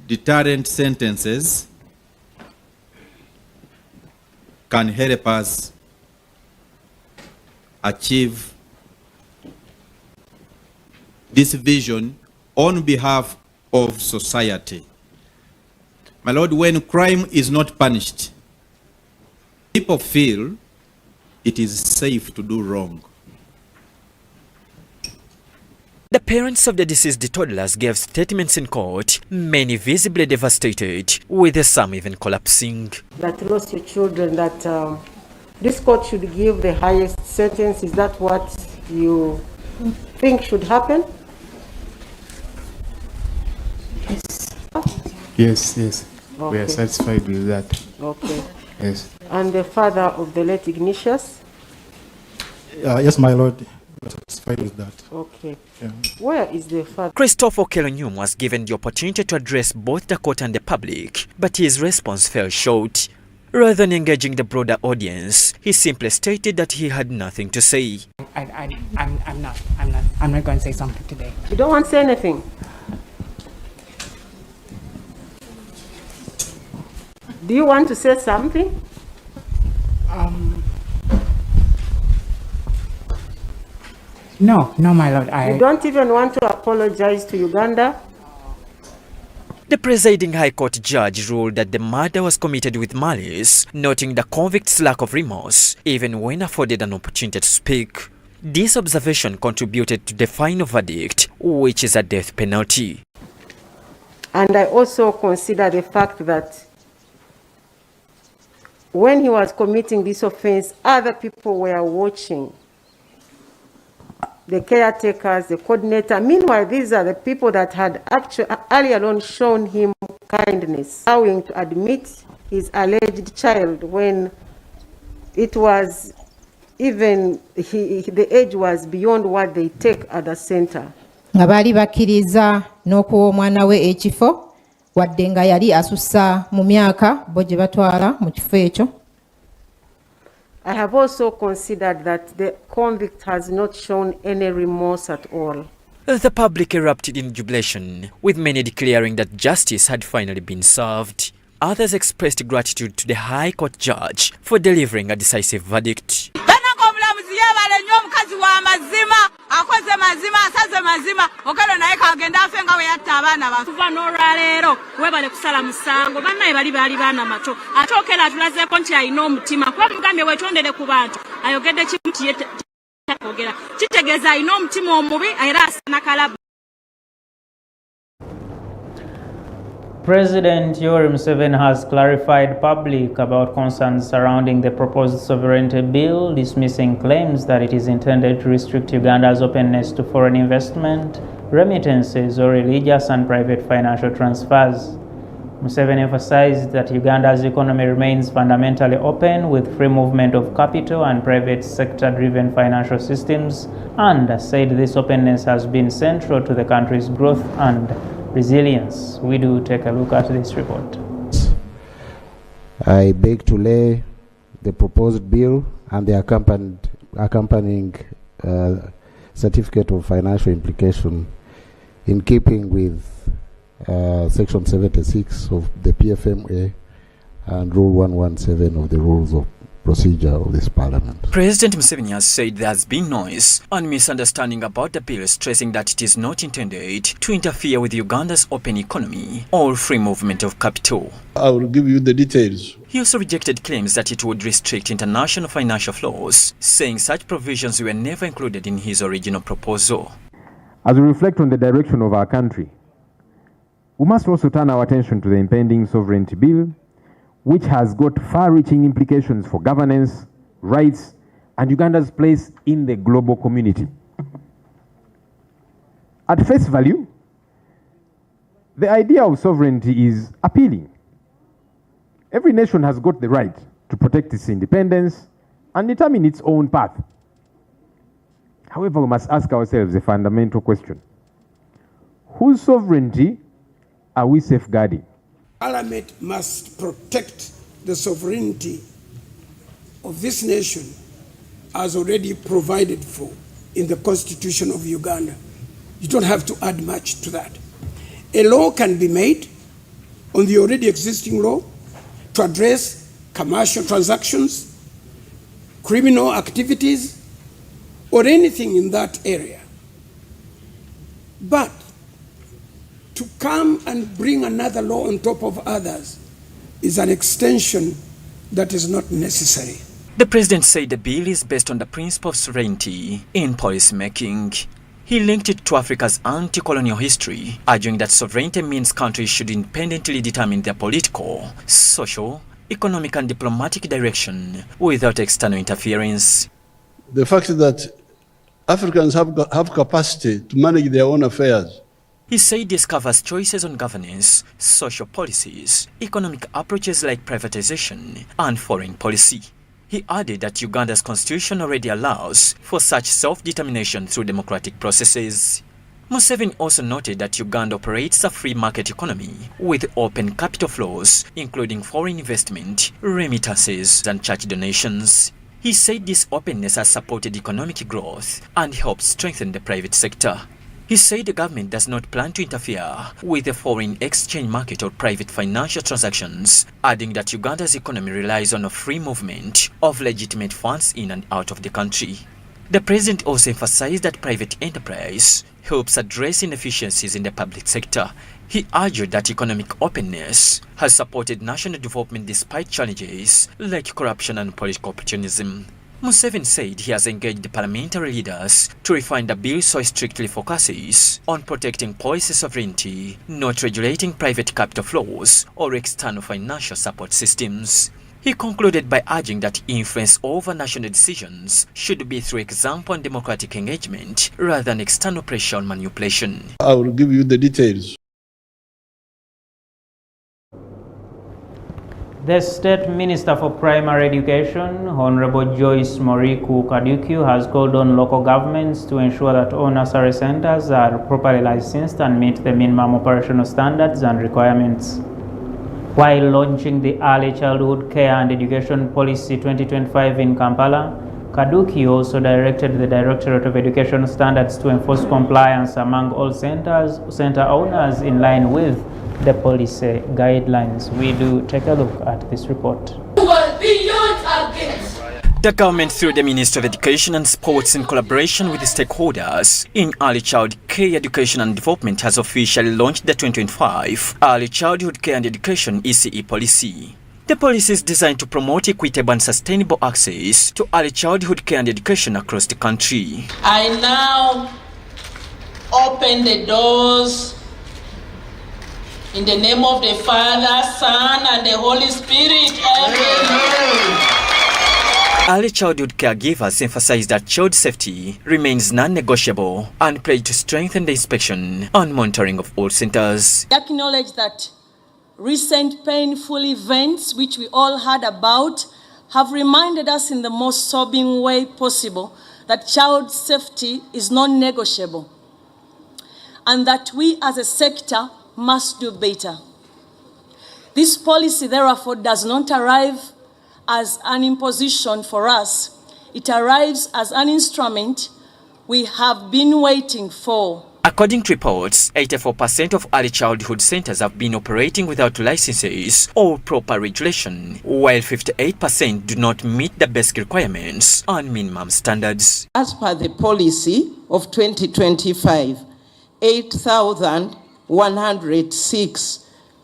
Speaker 3: deterrent sentences can help us achieve this vision on behalf of society. My Lord, when crime is not punished, people feel it is safe to do wrong.
Speaker 22: The parents of the deceased toddlers gave statements in court, many visibly devastated, with some even collapsing.
Speaker 16: That lost your children, that this court should give the highest sentence. Is that what you think should happen?
Speaker 5: Yes, yes.
Speaker 16: Okay.
Speaker 5: We are satisfied with that.
Speaker 16: Okay.
Speaker 5: Yes.
Speaker 16: And the father of the late Ignatius?
Speaker 5: Yes, my Lord. We are satisfied with that.
Speaker 16: Okay.
Speaker 5: Yeah.
Speaker 16: Where is the father?
Speaker 22: Christopher Kelonyum was given the opportunity to address both the court and the public, but his response fell short. Rather than engaging the broader audience, he simply stated that he had nothing to say.
Speaker 20: I'm not going to say something today.
Speaker 16: You don't want to say anything? Do you want to say something?
Speaker 20: No, my Lord.
Speaker 16: You don't even want to apologize to Uganda?
Speaker 22: The presiding High Court judge ruled that the murder was committed with malice, noting the convict's lack of remorse, even when afforded an opportunity to speak. This observation contributed to the final verdict, which is a death penalty.
Speaker 16: And I also consider the fact that when he was committing this offense, other people were watching. The caretakers, the coordinator. Meanwhile, these are the people that had actually earlier on shown him kindness, allowing to admit his alleged child when it was even the age was beyond what they take at the center.
Speaker 23: Nga bali bakkiriza n'okuwa omwana we ekifo wadde nga yali asussa mu myaka bo gye batwala mu kifo ekyo.
Speaker 16: I have also considered that the convict has not shown any remorse at all.
Speaker 22: The public erupted in jubilation, with many declaring that justice had finally been served. Others expressed gratitude to the High Court judge for delivering a decisive verdict.
Speaker 24: akoze mazima asaze mazima okalo naye kagenda afe nga we yatta abaana bafuva n'olwaleero webale kusala musango bannaye bali baana mato ate okera atulazeeko nti alina omutima kuba mugambye wetondere ku bantu ayogedde kimu kiyetakogera kitegeeza alina omutima omubi era asana kalabu.
Speaker 4: President Yoweri Museveni has clarified public about concerns surrounding the proposed sovereignty bill, dismissing claims that it is intended to restrict Uganda's openness to foreign investment, remittances, or religious and private financial transfers. Museveni emphasized that Uganda's economy remains fundamentally open with free movement of capital and private sector-driven financial systems, and said this openness has been central to the country's growth and resilience. We do take a look at this report.
Speaker 25: I beg to lay the proposed bill and the accompanying certificate of financial implication in keeping with Section 76 of the PFMA and Rule 117 of the Rules of Procedure of this Parliament.
Speaker 22: President Museveni has said there has been noise and misunderstanding about the bill, stressing that it is not intended to interfere with Uganda's open economy or free movement of capital.
Speaker 15: I will give you the details.
Speaker 22: He also rejected claims that it would restrict international financial flows, saying such provisions were never included in his original proposal.
Speaker 27: As we reflect on the direction of our country, we must also turn our attention to the impending sovereignty bill, which has got far-reaching implications for governance, rights, and Uganda's place in the global community. At face value, the idea of sovereignty is appealing, Every nation has got the right to protect its independence and determine its own path. However, we must ask ourselves a fundamental question. Whose sovereignty are we safeguarding?
Speaker 7: Parliament must protect the sovereignty of this nation as already provided for in the Constitution of Uganda. You don't have to add much to that. A law can be made on the already existing law to address commercial transactions, criminal activities, or anything in that area. But to come and bring another law on top of others is an extension that is not necessary.
Speaker 22: The president said the bill is based on the principle of sovereignty in policy making. He linked it to Africa's anti-colonial history, arguing that sovereignty means countries should independently determine their political, social, economic and diplomatic direction without external interference.
Speaker 15: The fact that Africans have capacity to manage their own affairs.
Speaker 22: He said this covers choices on governance, social policies, economic approaches like privatization, and foreign policy. He added that Uganda's constitution already allows for such self-determination through democratic processes. Museveni also noted that Uganda operates a free market economy with open capital flows, including foreign investment, remittances, and church donations. He said this openness has supported economic growth and helped strengthen the private sector. He said the government does not plan to interfere with the foreign exchange market or private financial transactions, adding that Uganda's economy relies on a free movement of legitimate funds in and out of the country. The president also emphasized that private enterprise helps address inefficiencies in the public sector. He argued that economic openness has supported national development despite challenges like corruption and political opportunism. Museveni said he has engaged parliamentary leaders to refine the bill so it strictly focuses on protecting policy sovereignty, not regulating private capital flows or external financial support systems. He concluded by urging that influence over national decisions should be through example and democratic engagement rather than external pressure and manipulation.
Speaker 15: I will give you the details.
Speaker 4: The State Minister for Primary Education, Honorable Joyce Moriku Kaduku, has called on local governments to ensure that all nursery centers are properly licensed and meet the minimum operational standards and requirements. While launching the Early Childhood Care and Education Policy 2025 in Kampala, Kaduki also directed the Directorate of Education Standards to enforce compliance among all center owners in line with the policy guidelines. We do take a look at this report.
Speaker 22: The government, through the Ministry of Education and Sports in collaboration with the stakeholders in early child care education and development, has officially launched the 2025 Early Childhood Care and Education ECE policy. The policy is designed to promote equitable and sustainable access to early childhood care and education across the country.
Speaker 8: I now open the doors in the name of the Father, Son, and the Holy Spirit. Amen.
Speaker 22: Early childhood caregivers emphasize that child safety remains non-negotiable and pledge to strengthen the inspection and monitoring of all centers.
Speaker 8: Acknowledge that recent painful events, which we all heard about, have reminded us in the most sobbing way possible that child safety is non-negotiable and that we as a sector must do better. This policy, therefore, does not arrive as an imposition for us. It arrives as an instrument we have been waiting for.
Speaker 22: According to reports, 84% of early childhood centers have been operating without licenses or proper regulation, while 58% do not meet the basic requirements and minimum standards.
Speaker 8: As per the policy of 2025, 8,106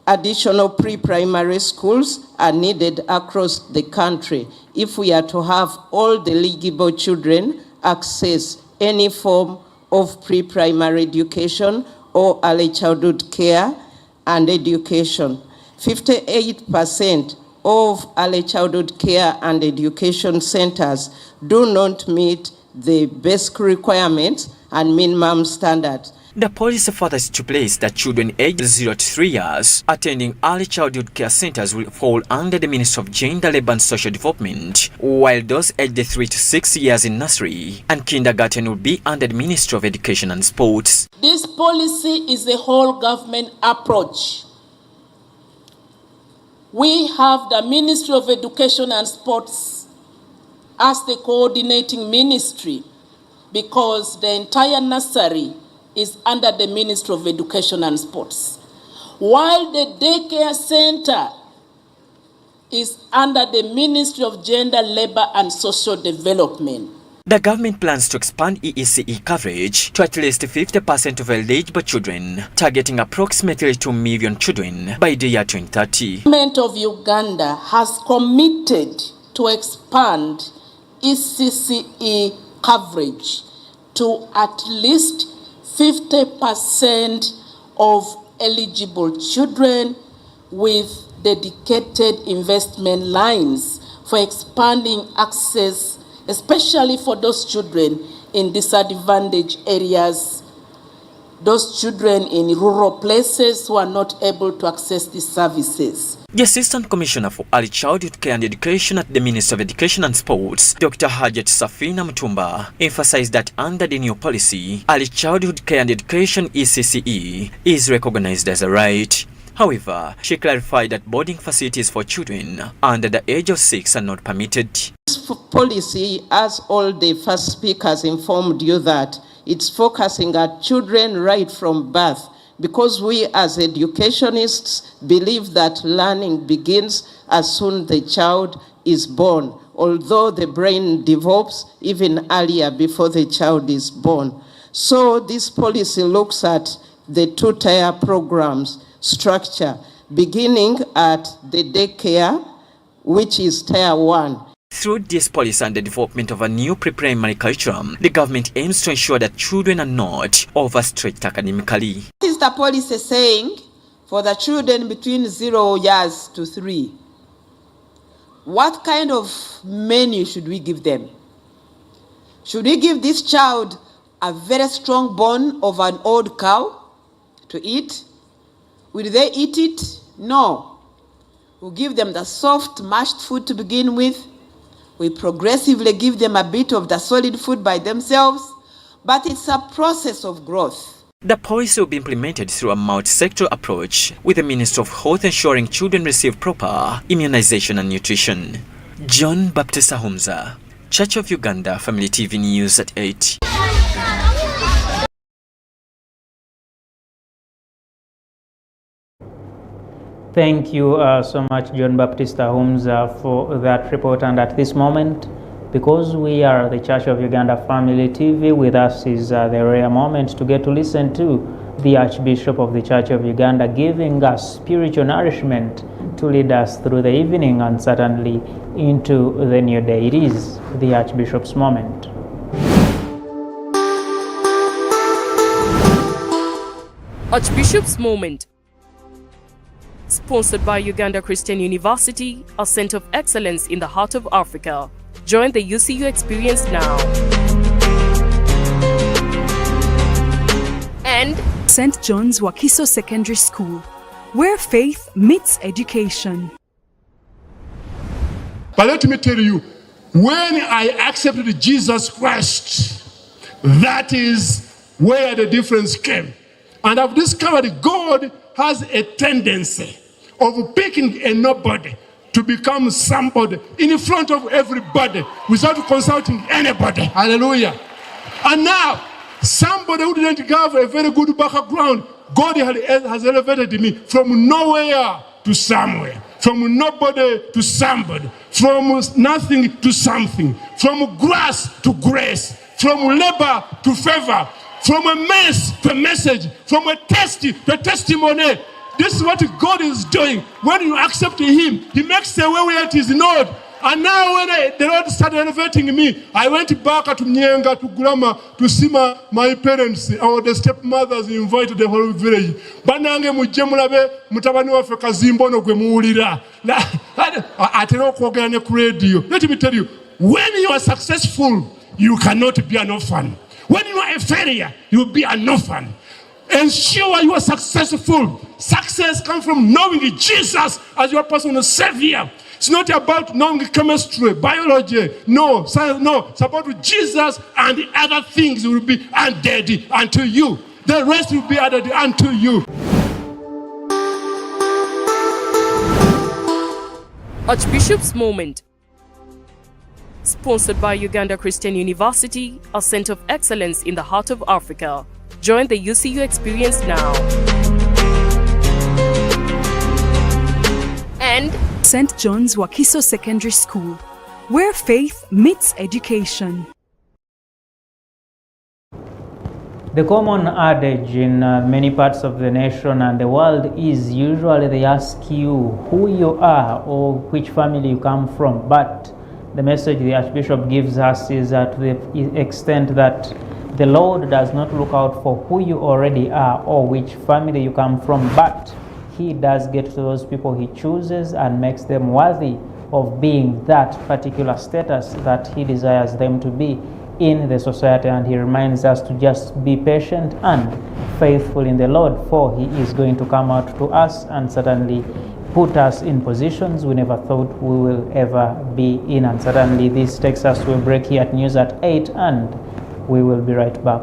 Speaker 8: additional pre-primary schools are needed across the country if we are to have all the eligible children access any form of pre-primary education or early childhood care and education. 58% of early childhood care and education centers do not meet the basic requirements
Speaker 1: and minimum standards.
Speaker 22: The policy further stipulates that children aged 0 to 3 years attending early childhood care centers will fall under the Ministry of Gender, Labour and Social Development, while those aged 3 to 6 years in nursery and kindergarten will be under the Ministry of Education and Sports.
Speaker 6: This policy is a whole government approach. We have the Ministry of Education and Sports as the coordinating ministry because the entire nursery is under the Ministry of Education and Sports, while the daycare center is under the Ministry of Gender, Labour and Social Development.
Speaker 22: The government plans to expand EECE coverage to at least 50% of eligible children, targeting approximately 2 million children by the year 2030.
Speaker 6: The government of Uganda has committed to expand ECCE coverage to at least 50% of eligible children with dedicated investment lines for expanding access, especially for those children in disadvantaged areas, those children in rural places who are not able to access these services.
Speaker 22: The Assistant Commissioner for Early Childhood Care and Education at the Ministry of Education and Sports, Dr. Hajat Safina Mutumba, emphasized that under the new policy, Early Childhood Care and Education ECCE is recognized as a right. However, she clarified that boarding facilities for children under the age of 6 are not permitted.
Speaker 1: This policy, as all the first speakers informed you, that it's focusing at children right from birth, because we as educationists believe that learning begins as soon as the child is born, although the brain develops even earlier before the child is born. So this policy looks at the two-tier programs structure, beginning at the daycare, which is tier 1.
Speaker 22: Through this policy and the development of a new pre-primary curriculum, the government aims to ensure that children are not overstretched academically.
Speaker 1: What is the policy saying for the children between 0 years to 3? What kind of menu should we give them? Should we give this child a very strong bone of an old cow to eat? Will they eat it? No. We'll give them the soft mashed food to begin with. We progressively give them a bit of the solid food by themselves, but it's a process of growth.
Speaker 22: The policy will be implemented through a multi-sectoral approach, with the Ministry of Health ensuring children receive proper immunization and nutrition. John Baptist Ahumza, Church of Uganda, Family TV News at 8.
Speaker 4: Thank you so much, John Baptist Ahumza, for that report. And at this moment, because we are the Church of Uganda Family TV, with us is the rare moment to get to listen to the Archbishop of the Church of Uganda giving us spiritual nourishment to lead us through the evening and certainly into the new day. It is the Archbishop's moment.
Speaker 9: Archbishop's moment. Sponsored by Uganda Christian University, a center of excellence in the heart of Africa. Join the UCU experience now. And
Speaker 10: St. John's Wakiso Secondary School, where faith meets education.
Speaker 11: But let me tell you, when I accepted Jesus Christ, that is where the difference came. And I've discovered God has a tendency of picking a nobody to become somebody in front of everybody without consulting anybody. Hallelujah. And now, somebody who didn't have a very good background, God has elevated me from nowhere to somewhere, from nobody to somebody, from nothing to something, from grass to grace, from labor to favor, from a mess to a message, from a test to a testimony. This is what God is doing. When you accept Him, He makes the way where it is not. And now when the Lord started elevating me, I went back to Nyenga, to Gulama, to see my parents, or the stepmothers invited the whole village. Banange mujemulabe mutabani wafe kazimbono gwe Mawulire. Atero kwogera ku radio. Let me tell you, when you are successful, you cannot be an orphan. When you are a failure, you will be an orphan. Ensure you are successful. Success comes from knowing Jesus as your personal savior. It's not about knowing chemistry, biology. No, science, no. It's about Jesus, and the other things will be added unto you. The rest will be added unto you.
Speaker 9: Archbishop's Moment. Sponsored by Uganda Christian University, a center of excellence in the heart of Africa. Join the UCU experience now. And
Speaker 10: St. John's Wakiso Secondary School, where faith meets education.
Speaker 12: The common adage in many parts of the nation and the world is usually they ask you who you are or which family you come from. But the message the Archbishop gives us is that to the extent that the Lord does not look out for who you already are or which family you come from, but He does get to those people He chooses and makes them worthy of being that particular status that He desires them to be in the society. And He reminds us to just be patient and faithful in the Lord, for He is going to come out to us and certainly put us in positions we never thought we will ever be in. And certainly this takes us to a break here at News at 8, and we will be right back.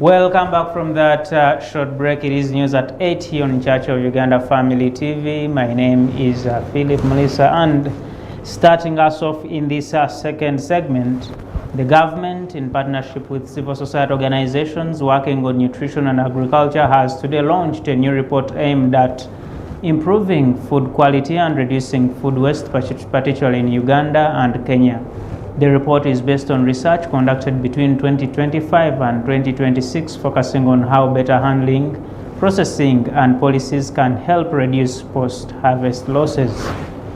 Speaker 12: Welcome back from that short break. It is news at 8 here on Church of Uganda Family TV. My name is Philip Melissa, and starting us off in this second segment, the government, in partnership with civil society organizations working on nutrition and agriculture, has today launched a new report aimed at improving food quality and reducing food waste, particularly in Uganda and Kenya. The report is based on research conducted between 2025 and 2026, focusing on how better handling, processing, and policies can help reduce post-harvest losses.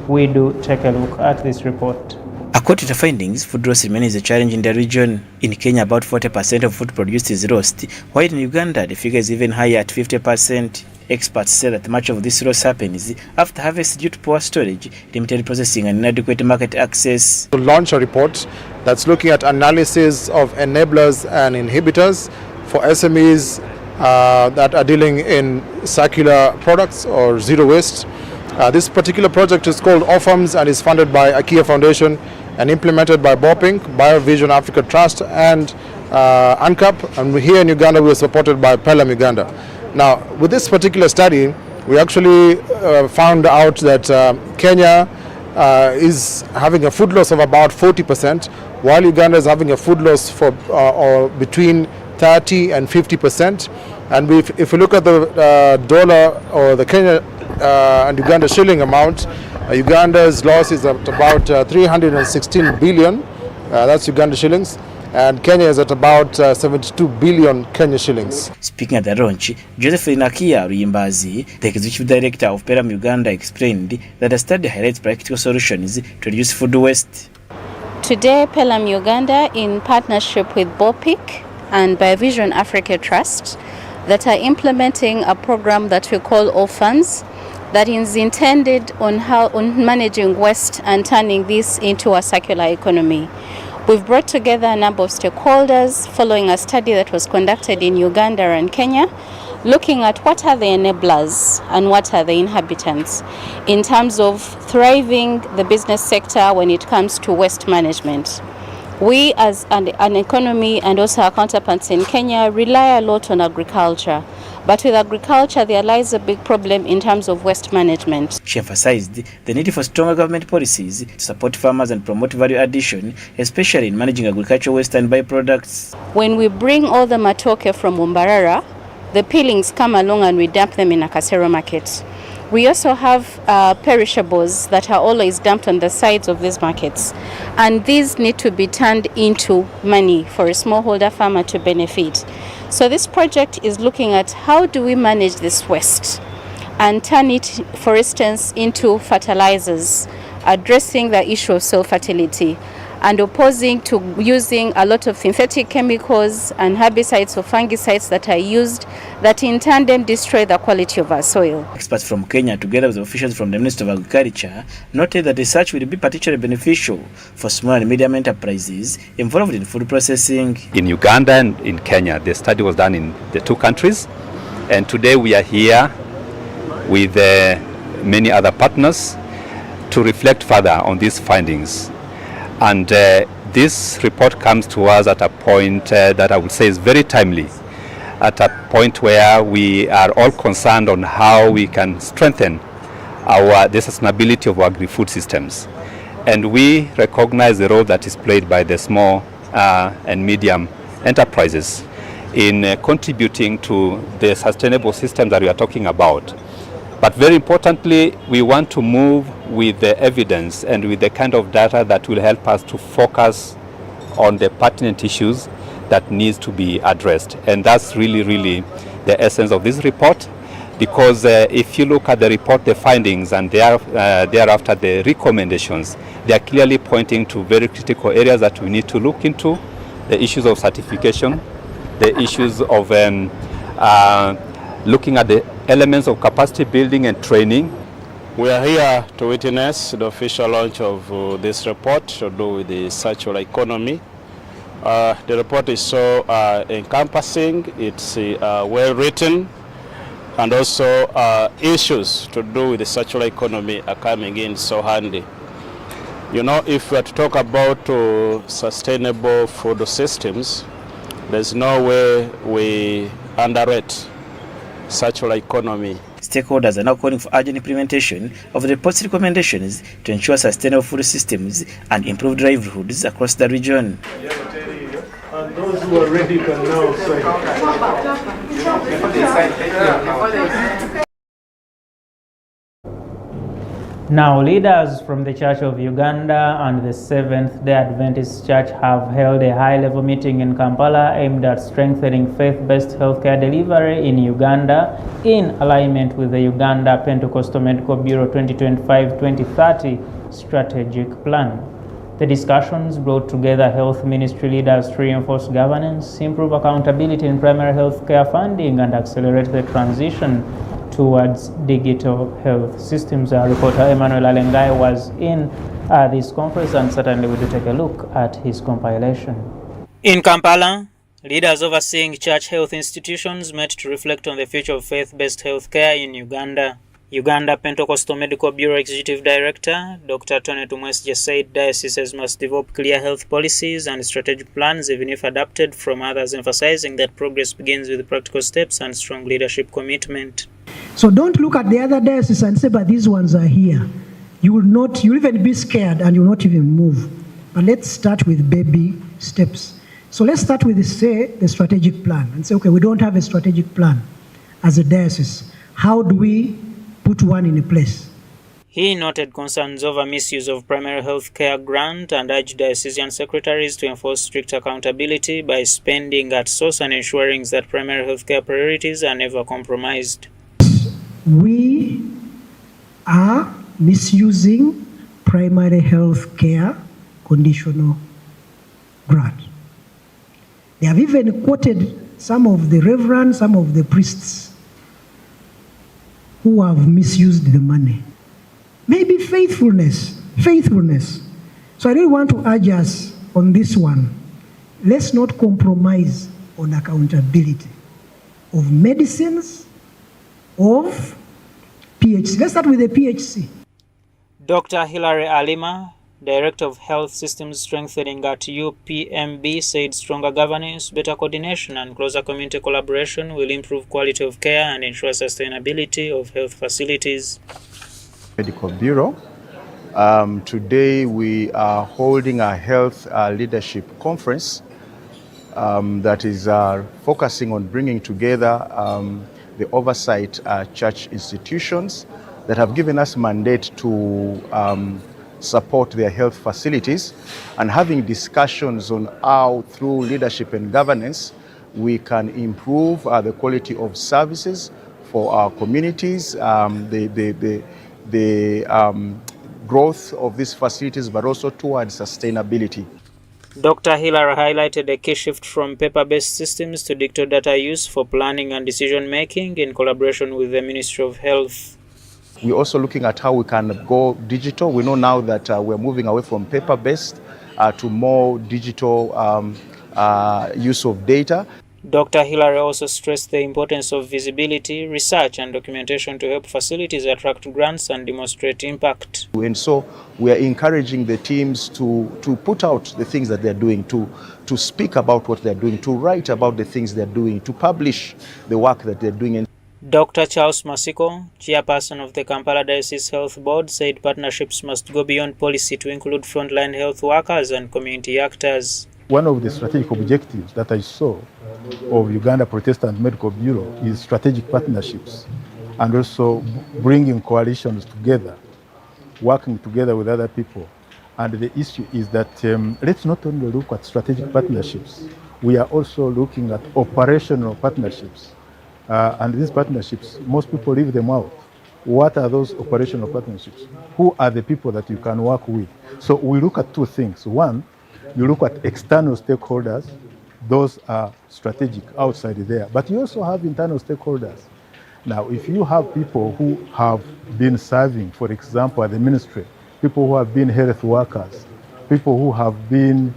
Speaker 12: We do take a look at this report.
Speaker 13: According to the findings, food loss remains a challenge in the region. In Kenya, about 40% of food produced is lost, while in Uganda, the figure is even higher at 50%. Experts say that much of this loss happens after harvest due to poor storage, limited processing, and inadequate market access.
Speaker 14: To launch a report that's looking at analysis of enablers and inhibitors for SMEs that are dealing in circular products or zero waste. This particular project is called OFAMS and is funded by IKEA Foundation and implemented by BOPINC, BioVision Africa Trust, and ANCAP. And here in Uganda, we are supported by Pelham Uganda. Now, with this particular study, we actually found out that Kenya is having a food loss of about 40%, while Uganda is having a food loss for between 30 and 50%. And if we look at the dollar or the Kenya and Uganda shilling amount, Uganda's loss is at about 316 billion, that's Uganda shillings, and Kenya is at about 72 billion Kenya shillings.
Speaker 13: Speaking at the launch, Josephine Akia Ruyimbazi, the executive director of Pelham Uganda, explained that the study highlights practical solutions to reduce food waste.
Speaker 17: Today, Pelham Uganda, in partnership with BOPIC and BioVision Africa Trust, that are implementing a program that we call OFAMS, that is intended on managing waste and turning this into a circular economy. We've brought together a number of stakeholders following a study that was conducted in Uganda and Kenya, looking at what are the enablers and what are the inhabitants in terms of thriving the business sector when it comes to waste management. We as an economy and also our counterparts in Kenya rely a lot on agriculture. But with agriculture, there lies a big problem in terms of waste management.
Speaker 13: She emphasized the need for stronger government policies to support farmers and promote value addition, especially in managing agricultural waste and byproducts.
Speaker 17: When we bring all the matoke from Umbarara, the peelings come along and we dump them in a Kasero market. We also have perishables that are always dumped on the sides of these markets. And these need to be turned into money for a smallholder farmer to benefit. So this project is looking at how do we manage this waste and turn it, for instance, into fertilizers, addressing the issue of soil fertility and opposing to using a lot of synthetic chemicals and herbicides or fungicides that are used that in tandem destroy the quality of our soil.
Speaker 13: Experts from Kenya, together with officials from the Ministry of Agriculture, noted that research will be particularly beneficial for small and medium enterprises involved in food processing.
Speaker 18: In Uganda and in Kenya, the study was done in the two countries, and today we are here with many other partners to reflect further on these findings. And this report comes to us at a point that I would say is very timely, at a point where we are all concerned on how we can strengthen the sustainability of our agri-food systems. And we recognize the role that is played by the small and medium enterprises in contributing to the sustainable systems that we are talking about. But very importantly, we want to move with the evidence and with the kind of data that will help us to focus on the pertinent issues that needs to be addressed. And that's really the essence of this report, because if you look at the report, the findings, and thereafter the recommendations, they are clearly pointing to very critical areas that we need to look into: the issues of certification, the issues of looking at the elements of capacity building and training.
Speaker 19: We are here to witness the official launch of this report to do with the circular economy. The report is so encompassing, it's well written, and also issues to do with the circular economy are coming in so handy. You know, if we are to talk about sustainable food systems, There's no way we underrate circular economy.
Speaker 13: Stakeholders are now calling for urgent implementation of the report's recommendations to ensure sustainable food systems and improved livelihoods across the region.
Speaker 11: And those who are ready can now sign.
Speaker 12: Now, leaders from the Church of Uganda and the Seventh-day Adventist Church have held a high-level meeting in Kampala aimed at strengthening faith-based healthcare delivery in Uganda in alignment with the Uganda Pentecostal Medical Bureau 2025-2030 strategic plan. The discussions brought together health ministry leaders to reinforce governance, improve accountability in primary healthcare funding, and accelerate the transition towards digital health systems. Our reporter Emmanuel Alengai was in this conference, and certainly we do take a look at his compilation.
Speaker 4: In Kampala, leaders overseeing church health institutions met to reflect on the future of faith-based healthcare in Uganda. Uganda Pentecostal Medical Bureau Executive Director Dr. Tony Tumwesije said dioceses must develop clear health policies and strategic plans, even if adapted from others, emphasizing that progress begins with practical steps and strong leadership commitment.
Speaker 2: So don't look at the other dioceses and say, but these ones are here. You'll even be scared and you'll not even move. But let's start with baby steps. So let's start with, say, the strategic plan and say, okay, we don't have a strategic plan as a diocese. How do we put one in place?
Speaker 4: He noted concerns over misuse of primary health care grant and urged diocesan secretaries to enforce strict accountability by spending at source and ensuring that primary health care priorities are never compromised.
Speaker 2: We are misusing primary health care conditional grant. They have even quoted some of the reverends, some of the priests who have misused the money. Maybe faithfulness. So I really want to urge us on this one. Let's not compromise on accountability of medicines, of PHC. Let's start with the PHC.
Speaker 4: Dr. Hilary Alima, Director of Health Systems Strengthening at UPMB, said stronger governance, better coordination, and closer community collaboration will improve quality of care and ensure sustainability of health facilities.
Speaker 3: Medical Bureau. Today we are holding a health leadership conference that is focusing on bringing together the oversight church institutions that have given us mandate to support their health facilities, and having discussions on how through leadership and governance we can improve the quality of services for our communities, the growth of these facilities, but also towards sustainability.
Speaker 4: Dr. Hiller highlighted a key shift from paper-based systems to digital data use for planning and decision-making in collaboration with the Ministry of Health.
Speaker 3: We're also looking at how we can go digital. We know now that we're moving away from paper-based to more digital use of data.
Speaker 4: Dr. Hillary also stressed the importance of visibility, research, and documentation to help facilities attract grants and demonstrate impact.
Speaker 3: And so we are encouraging the teams to put out the things that they're doing, to speak about what they're doing, to write about the things they're doing, to publish the work that they're doing.
Speaker 4: Dr. Charles Masiko, chairperson of the Kampala Diocese Health Board, said partnerships must go beyond policy to include frontline health workers and community actors.
Speaker 5: One of the strategic objectives that I saw of Uganda Protestant Medical Bureau is strategic partnerships and also bringing coalitions together, working together with other people. And the issue is that let's not only look at strategic partnerships, we are also looking at operational partnerships. And these partnerships, most people leave them out. What are those operational partnerships? Who are the people that you can work with? So we look at two things. One, you look at external stakeholders. Those are strategic outside there. But you also have internal stakeholders. Now, if you have people who have been serving, for example, at the ministry, people who have been health workers, people who have been,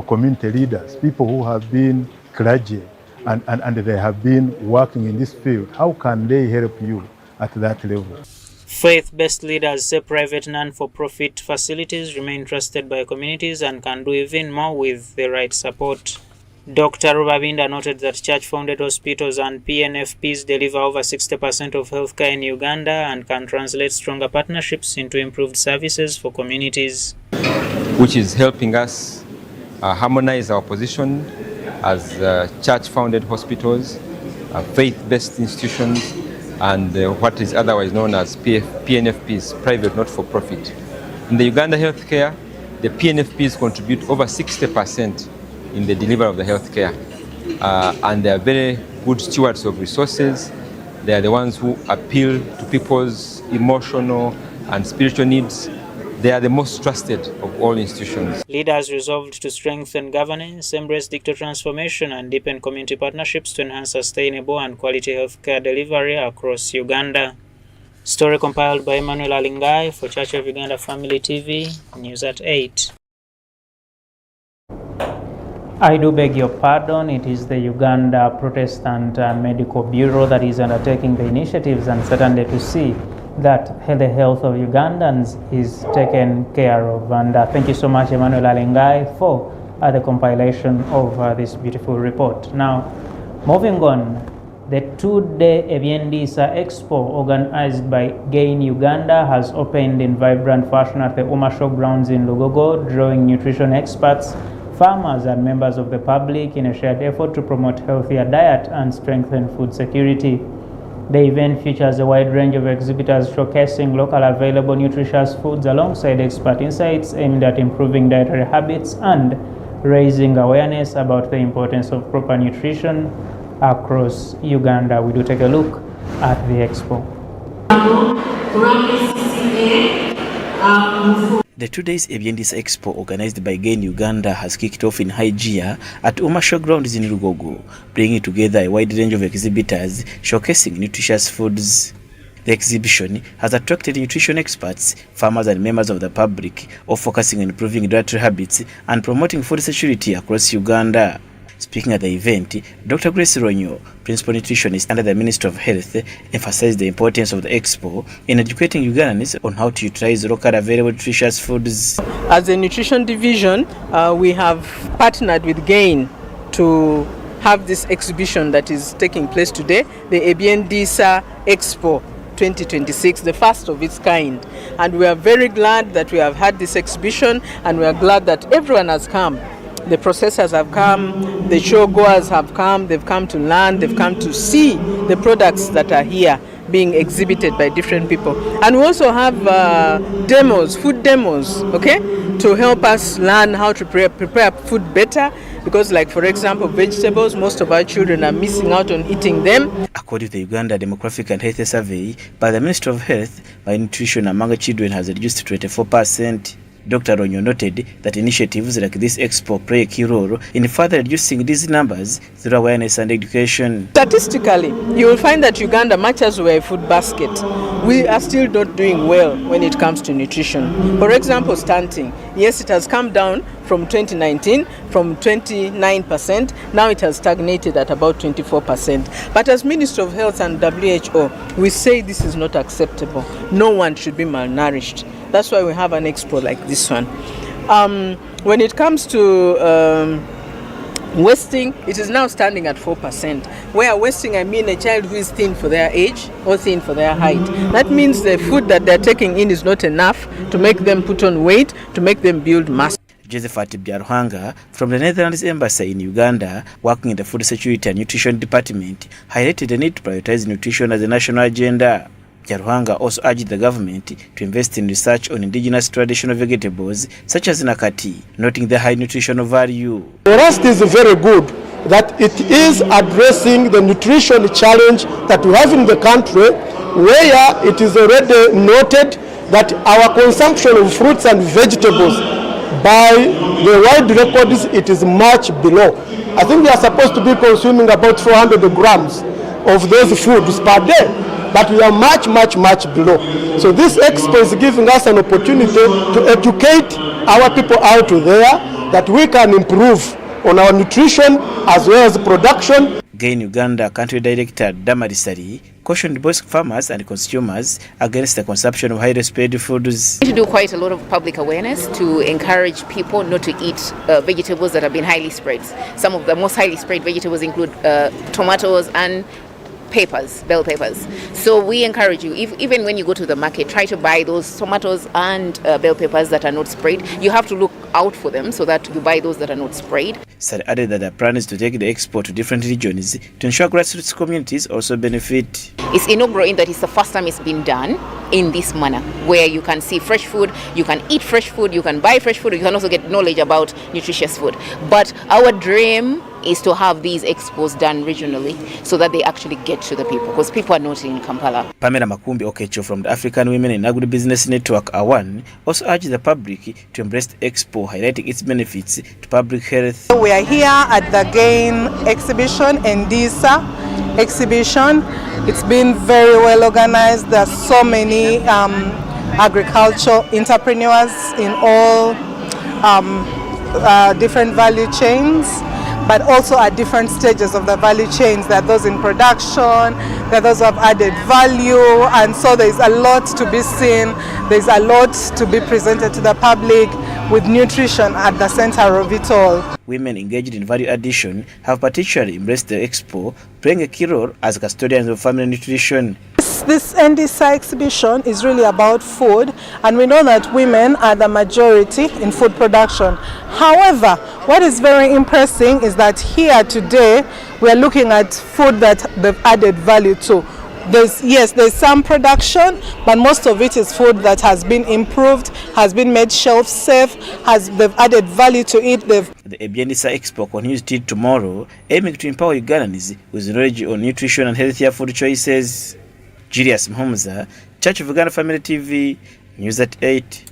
Speaker 5: community leaders, people who have been clergy, and they have been working in this field, how can they help you at that level?
Speaker 4: Faith-based leaders say private non-for-profit facilities remain trusted by communities and can do even more with the right support. Dr. Rubabinda noted that church-funded hospitals and PNFPs deliver over 60% of healthcare in Uganda and can translate stronger partnerships into improved services for communities.
Speaker 16: Which is helping us harmonize our position as church-founded hospitals, faith-based institutions, and what is otherwise known as PNFPs, private not-for-profit. In the Uganda healthcare, the PNFPs contribute over 60% in the delivery of the healthcare, and they are very good stewards of resources. They are the ones who appeal to people's emotional and spiritual needs. They are the most trusted of all institutions.
Speaker 4: Leaders resolved to strengthen governance, embrace digital transformation, and deepen community partnerships to enhance sustainable and quality healthcare delivery across Uganda. Story compiled by Emmanuel Alingai for Church of Uganda Family TV, News at 8.
Speaker 12: I do beg your pardon. It is the Uganda Protestant Medical Bureau that is undertaking the initiatives, and certainly to see that the health of Ugandans is taken care of. And thank you so much, Emmanuel Alingai, for the compilation of this beautiful report. Now, moving on, the two-day Ebyendisa Expo organized by Gain Uganda has opened in vibrant fashion at the Uma Showgrounds in Lugogo, drawing nutrition experts, farmers and members of the public in a shared effort to promote healthier diet and strengthen food security. The event features a wide range of exhibitors showcasing local available nutritious foods alongside expert insights aimed at improving dietary habits and raising awareness about the importance of proper nutrition across Uganda. We do take a look at the expo.
Speaker 13: The 2 days Ebyendisa Expo organized by Gain Uganda has kicked off in high gear at Uma Showgrounds in Lugogo, bringing together a wide range of exhibitors showcasing nutritious foods. The exhibition has attracted nutrition experts, farmers and members of the public, all focusing on improving dietary habits and promoting food security across Uganda. Speaking at the event, Dr. Grace Ronyo, Principal Nutritionist under the Ministry of Health, emphasized the importance of the expo in educating Ugandans on how to utilize local available nutritious foods.
Speaker 20: As a nutrition division, we have partnered with Gain to have this exhibition that is taking place today, the Ebyendisa Expo 2026, the first of its kind. And we are very glad that we have had this exhibition, and we are glad that everyone has come. The processors have come, the show goers have come, they've come to learn, they've come to see the products that are here being exhibited by different people. And we also have demos, food demos, okay, to help us learn how to prepare food better, because like for example vegetables, most of our children are missing out on eating them.
Speaker 13: According to the Uganda Demographic and Health Survey by the Ministry of Health, malnutrition among children has reduced to 24%. Dr. Ronyo noted that initiatives like this expo play a key role in further reducing these numbers through awareness and education.
Speaker 20: Statistically, you will find that Uganda, much as we're a food basket, we are still not doing well when it comes to nutrition. For example, stunting. Yes, it has come down from 2019 from 29%. Now it has stagnated at about 24%. But as Minister of Health and WHO, we say this is not acceptable. No one should be malnourished. That's why we have an expo like this one. When it comes to wasting, it is now standing at 4%. Where wasting, I mean a child who is thin for their age or thin for their height. That means the food that they're taking in is not enough to make them put on weight, to make them build muscle.
Speaker 13: Josephat Byaruhanga from the Netherlands Embassy in Uganda, working in the Food Security and Nutrition Department, highlighted the need to prioritize nutrition as a national agenda. Byaruhanga also urged the government to invest in research on indigenous traditional vegetables such as Kati, noting the high nutritional value.
Speaker 21: The rest is very good, that it is addressing the nutrition challenge that we have in the country, where it is already noted that our consumption of fruits and vegetables by the world records, it is much below. I think we are supposed to be consuming about 400 grams of those foods per day. But we are much below. So this expo is giving us an opportunity to educate our people out there that we can improve on our nutrition as well as production.
Speaker 13: Gain Uganda Country Director Damarisari cautioned both farmers and consumers against the consumption of highly sprayed foods.
Speaker 7: We need to do quite a lot of public awareness to encourage people not to eat vegetables that have been highly sprayed. Some of the most highly sprayed vegetables include tomatoes and peppers, bell peppers. So we encourage you, even when you go to the market, try to buy those tomatoes and bell peppers that are not sprayed. You have to look out for them so that you buy those that are not sprayed.
Speaker 13: Sir added that the plan is to take the expo to different regions to ensure grassroots communities also benefit.
Speaker 7: It's inaugural in that it's the first time it's been done in this manner, where you can see fresh food, you can eat fresh food, you can buy fresh food, you can also get knowledge about nutritious food. But our dream is to have these expos done regionally so that they actually get to the people, because people are not in Kampala.
Speaker 13: Pamela Makumbi Okecho from the African Women in Agribusiness Network AWAN also urged the public to embrace the expo, highlighting its benefits to public health.
Speaker 15: We are here at the GAIN exhibition and DISA exhibition. It's been very well organized. There are so many agricultural entrepreneurs in all different value chains, but also at different stages of the value chains. There are those in production, there are those who have added value, and so there's a lot to be seen, there's a lot to be presented to the public, with nutrition at the center of it all.
Speaker 13: Women engaged in value addition have particularly embraced the expo, playing a key role as custodians of family nutrition.
Speaker 15: This NDSA exhibition is really about food, and we know that women are the majority in food production. However, what is very impressive is that here today we are looking at food that they've added value to. There's some production, but most of it is food that has been improved, has been made shelf safe, they've added value to it. The
Speaker 13: Ebyendisa Expo continues till tomorrow, aiming to empower Ugandans with knowledge on nutrition and healthier food choices. Julius Mhomza, Church of Uganda Family TV, News at 8.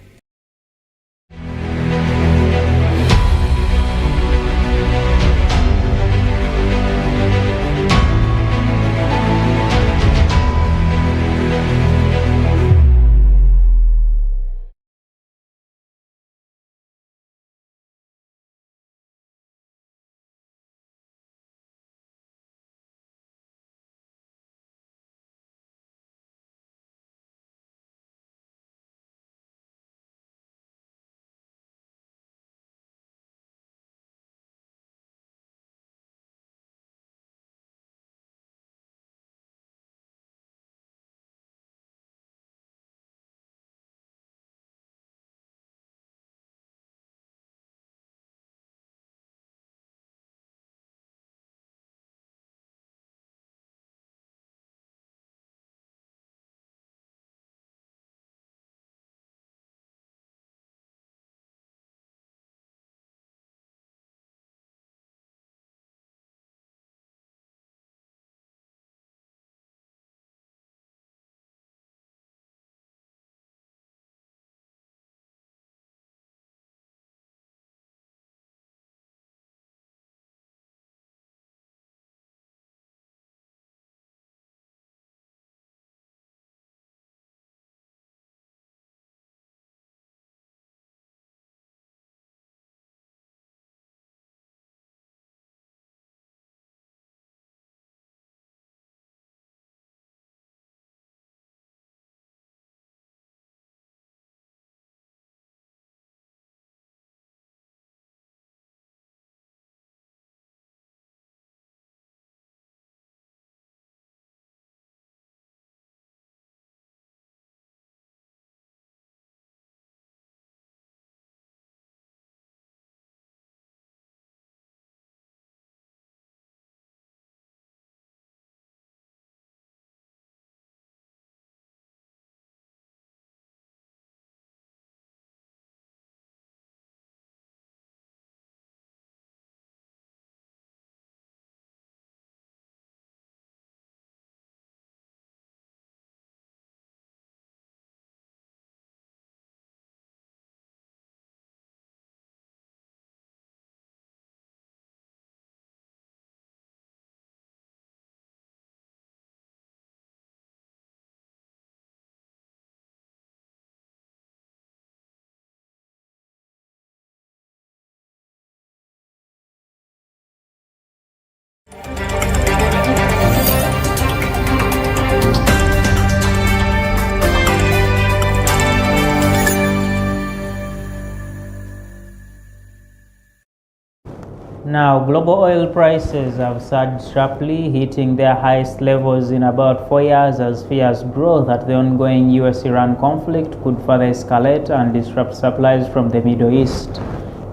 Speaker 12: Now, global oil prices have surged sharply, hitting their highest levels in about 4 years as fears grow that the ongoing US-Iran conflict could further escalate and disrupt supplies from the Middle East.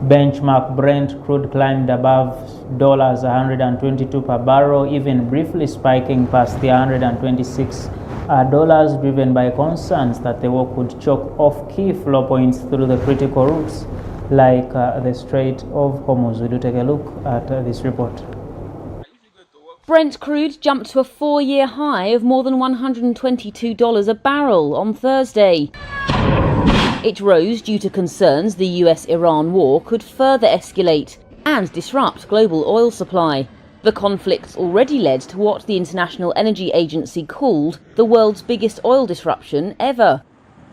Speaker 12: Benchmark Brent crude climbed above $122 per barrel, even briefly spiking past the $126, driven by concerns that the war could choke off key flow points through the critical routes like the Strait of Hormuz. We do take a look at this report.
Speaker 6: Brent crude jumped to a 4-year high of more than $122 a barrel on Thursday. It rose due to concerns the US-Iran war could further escalate and disrupt global oil supply. The conflict's already led to what the International Energy Agency called the world's biggest oil disruption ever.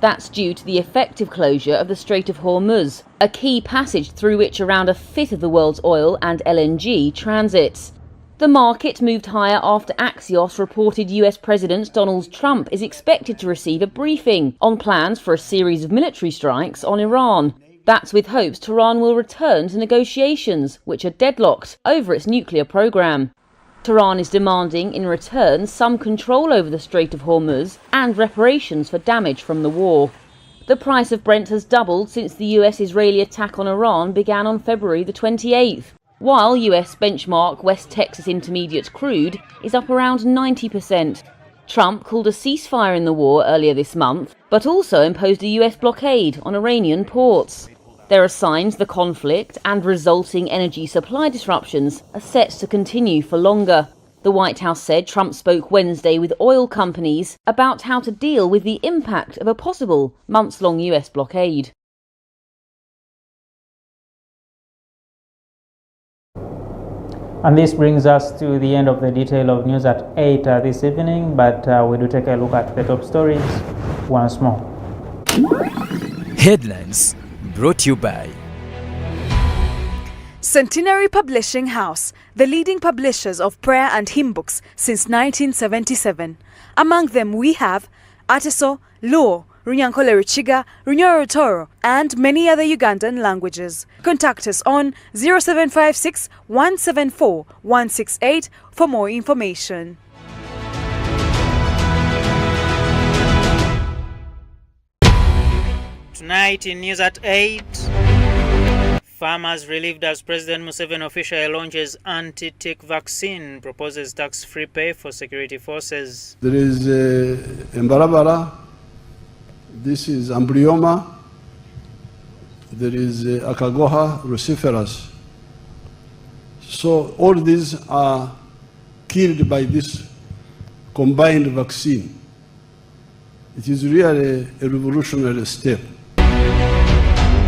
Speaker 6: That's due to the effective closure of the Strait of Hormuz, a key passage through which around a fifth of the world's oil and LNG transits. The market moved higher after Axios reported US President Donald Trump is expected to receive a briefing on plans for a series of military strikes on Iran. That's with hopes Tehran will return to negotiations, which are deadlocked over its nuclear program. Tehran is demanding in return some control over the Strait of Hormuz and reparations for damage from the war. The price of Brent has doubled since the US-Israeli attack on Iran began on February the 28th, while US benchmark West Texas Intermediate crude is up around 90%. Trump called a ceasefire in the war earlier this month, but also imposed a US blockade on Iranian ports. There are signs the conflict and resulting energy supply disruptions are set to continue for longer. The White House said Trump spoke Wednesday with oil companies about how to deal with the impact of a possible months-long US blockade.
Speaker 12: And this brings us to the end of the detail of news at 8 this evening, but we do take a look at the top stories once more.
Speaker 22: Headlines brought to you by
Speaker 10: Centenary Publishing House, the leading publishers of prayer and hymn books since 1977. Among them we have Ateso, Luo, Runyankole Ruchiga, Runyoro Toro, and many other Ugandan languages. Contact us on 0756 174 168 for more information.
Speaker 4: Tonight in News at 8, farmers relieved as President Museveni officially launches anti-tick vaccine, proposes tax-free pay for security forces.
Speaker 8: There is Mbarabara, this is Amblyoma, there is Akagoha ruciferus. So all these are killed by this combined vaccine. It is really a revolutionary step.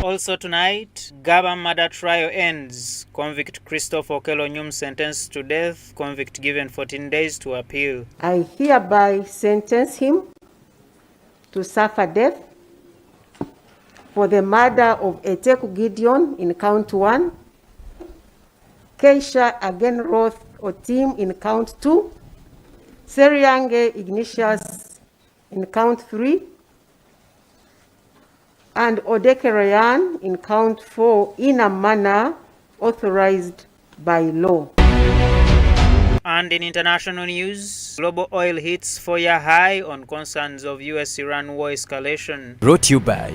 Speaker 4: Also tonight, Gaba murder trial ends. Convict Christopher Okello Nyum sentenced to death. Convict given 14 days to appeal.
Speaker 23: I hereby sentence him to suffer death for the murder of Eteku Gideon in count 1, Keisha Agenroth Otim in count 2, Seriange Ignatius in count 3, and Odeke Ryan in count 4 in a manner authorized by law.
Speaker 4: And in international news, global oil hits 4-year high on concerns of US-Iran war escalation.
Speaker 22: Brought to you by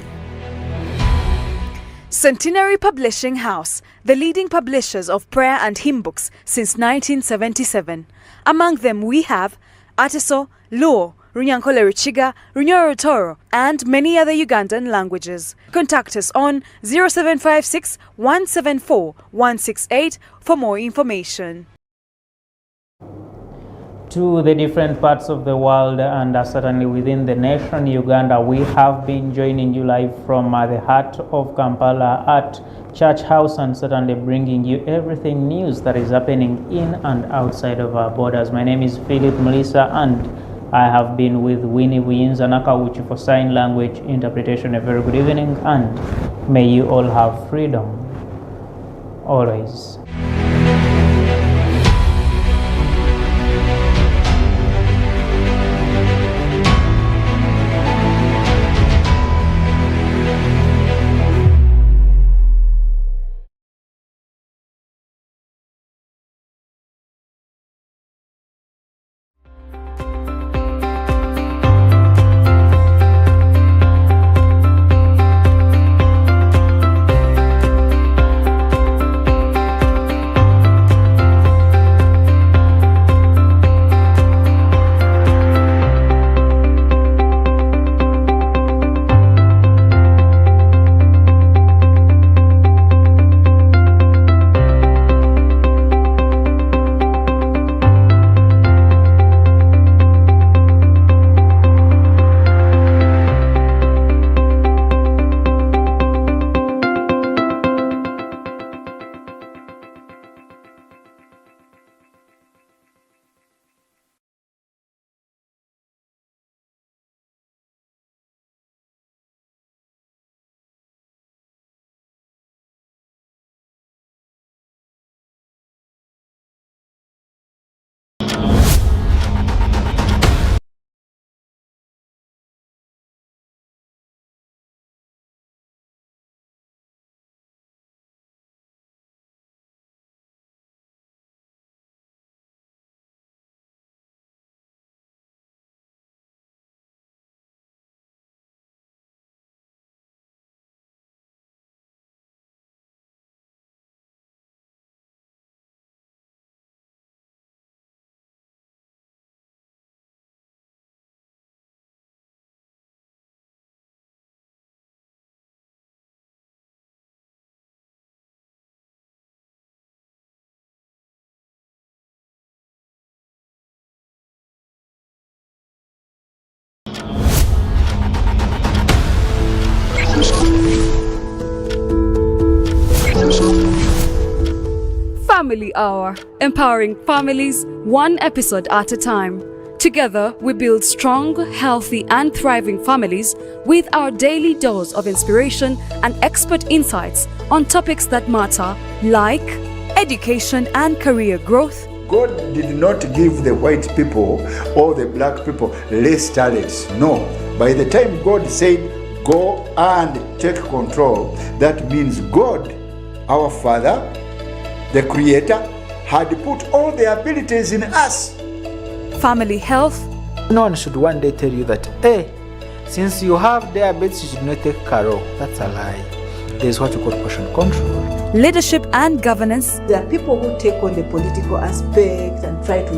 Speaker 10: Centenary Publishing House, the leading publishers of prayer and hymn books since 1977. Among them we have Ateso, Luo, Runyankole Ruchiga, Runyoro Toro, and many other Ugandan languages. Contact us on 0756 174 168 for more information.
Speaker 12: To the different parts of the world and certainly within the nation, Uganda, we have been joining you live from the heart of Kampala at Church House and certainly bringing you everything news that is happening in and outside of our borders. My name is Philip Melissa and I have been with Winnie Wiyinza-Nakawuchi for sign language interpretation. A very good evening and may you all have freedom always.
Speaker 10: Family Hour, empowering families one episode at a time. Together, we build strong, healthy, and thriving families with our daily dose of inspiration and expert insights on topics that matter, like education and career growth.
Speaker 1: God did not give the white people or the black people less talents. No. By the time God said, go and take control, that means God, our Father, the Creator, had put all the abilities in us.
Speaker 10: Family health.
Speaker 9: No one should one day tell you that, hey, since you have diabetes, you should not take Caro. That's a lie. There is what you call portion control.
Speaker 10: Leadership and governance.
Speaker 14: There are people who take on the political aspect and try to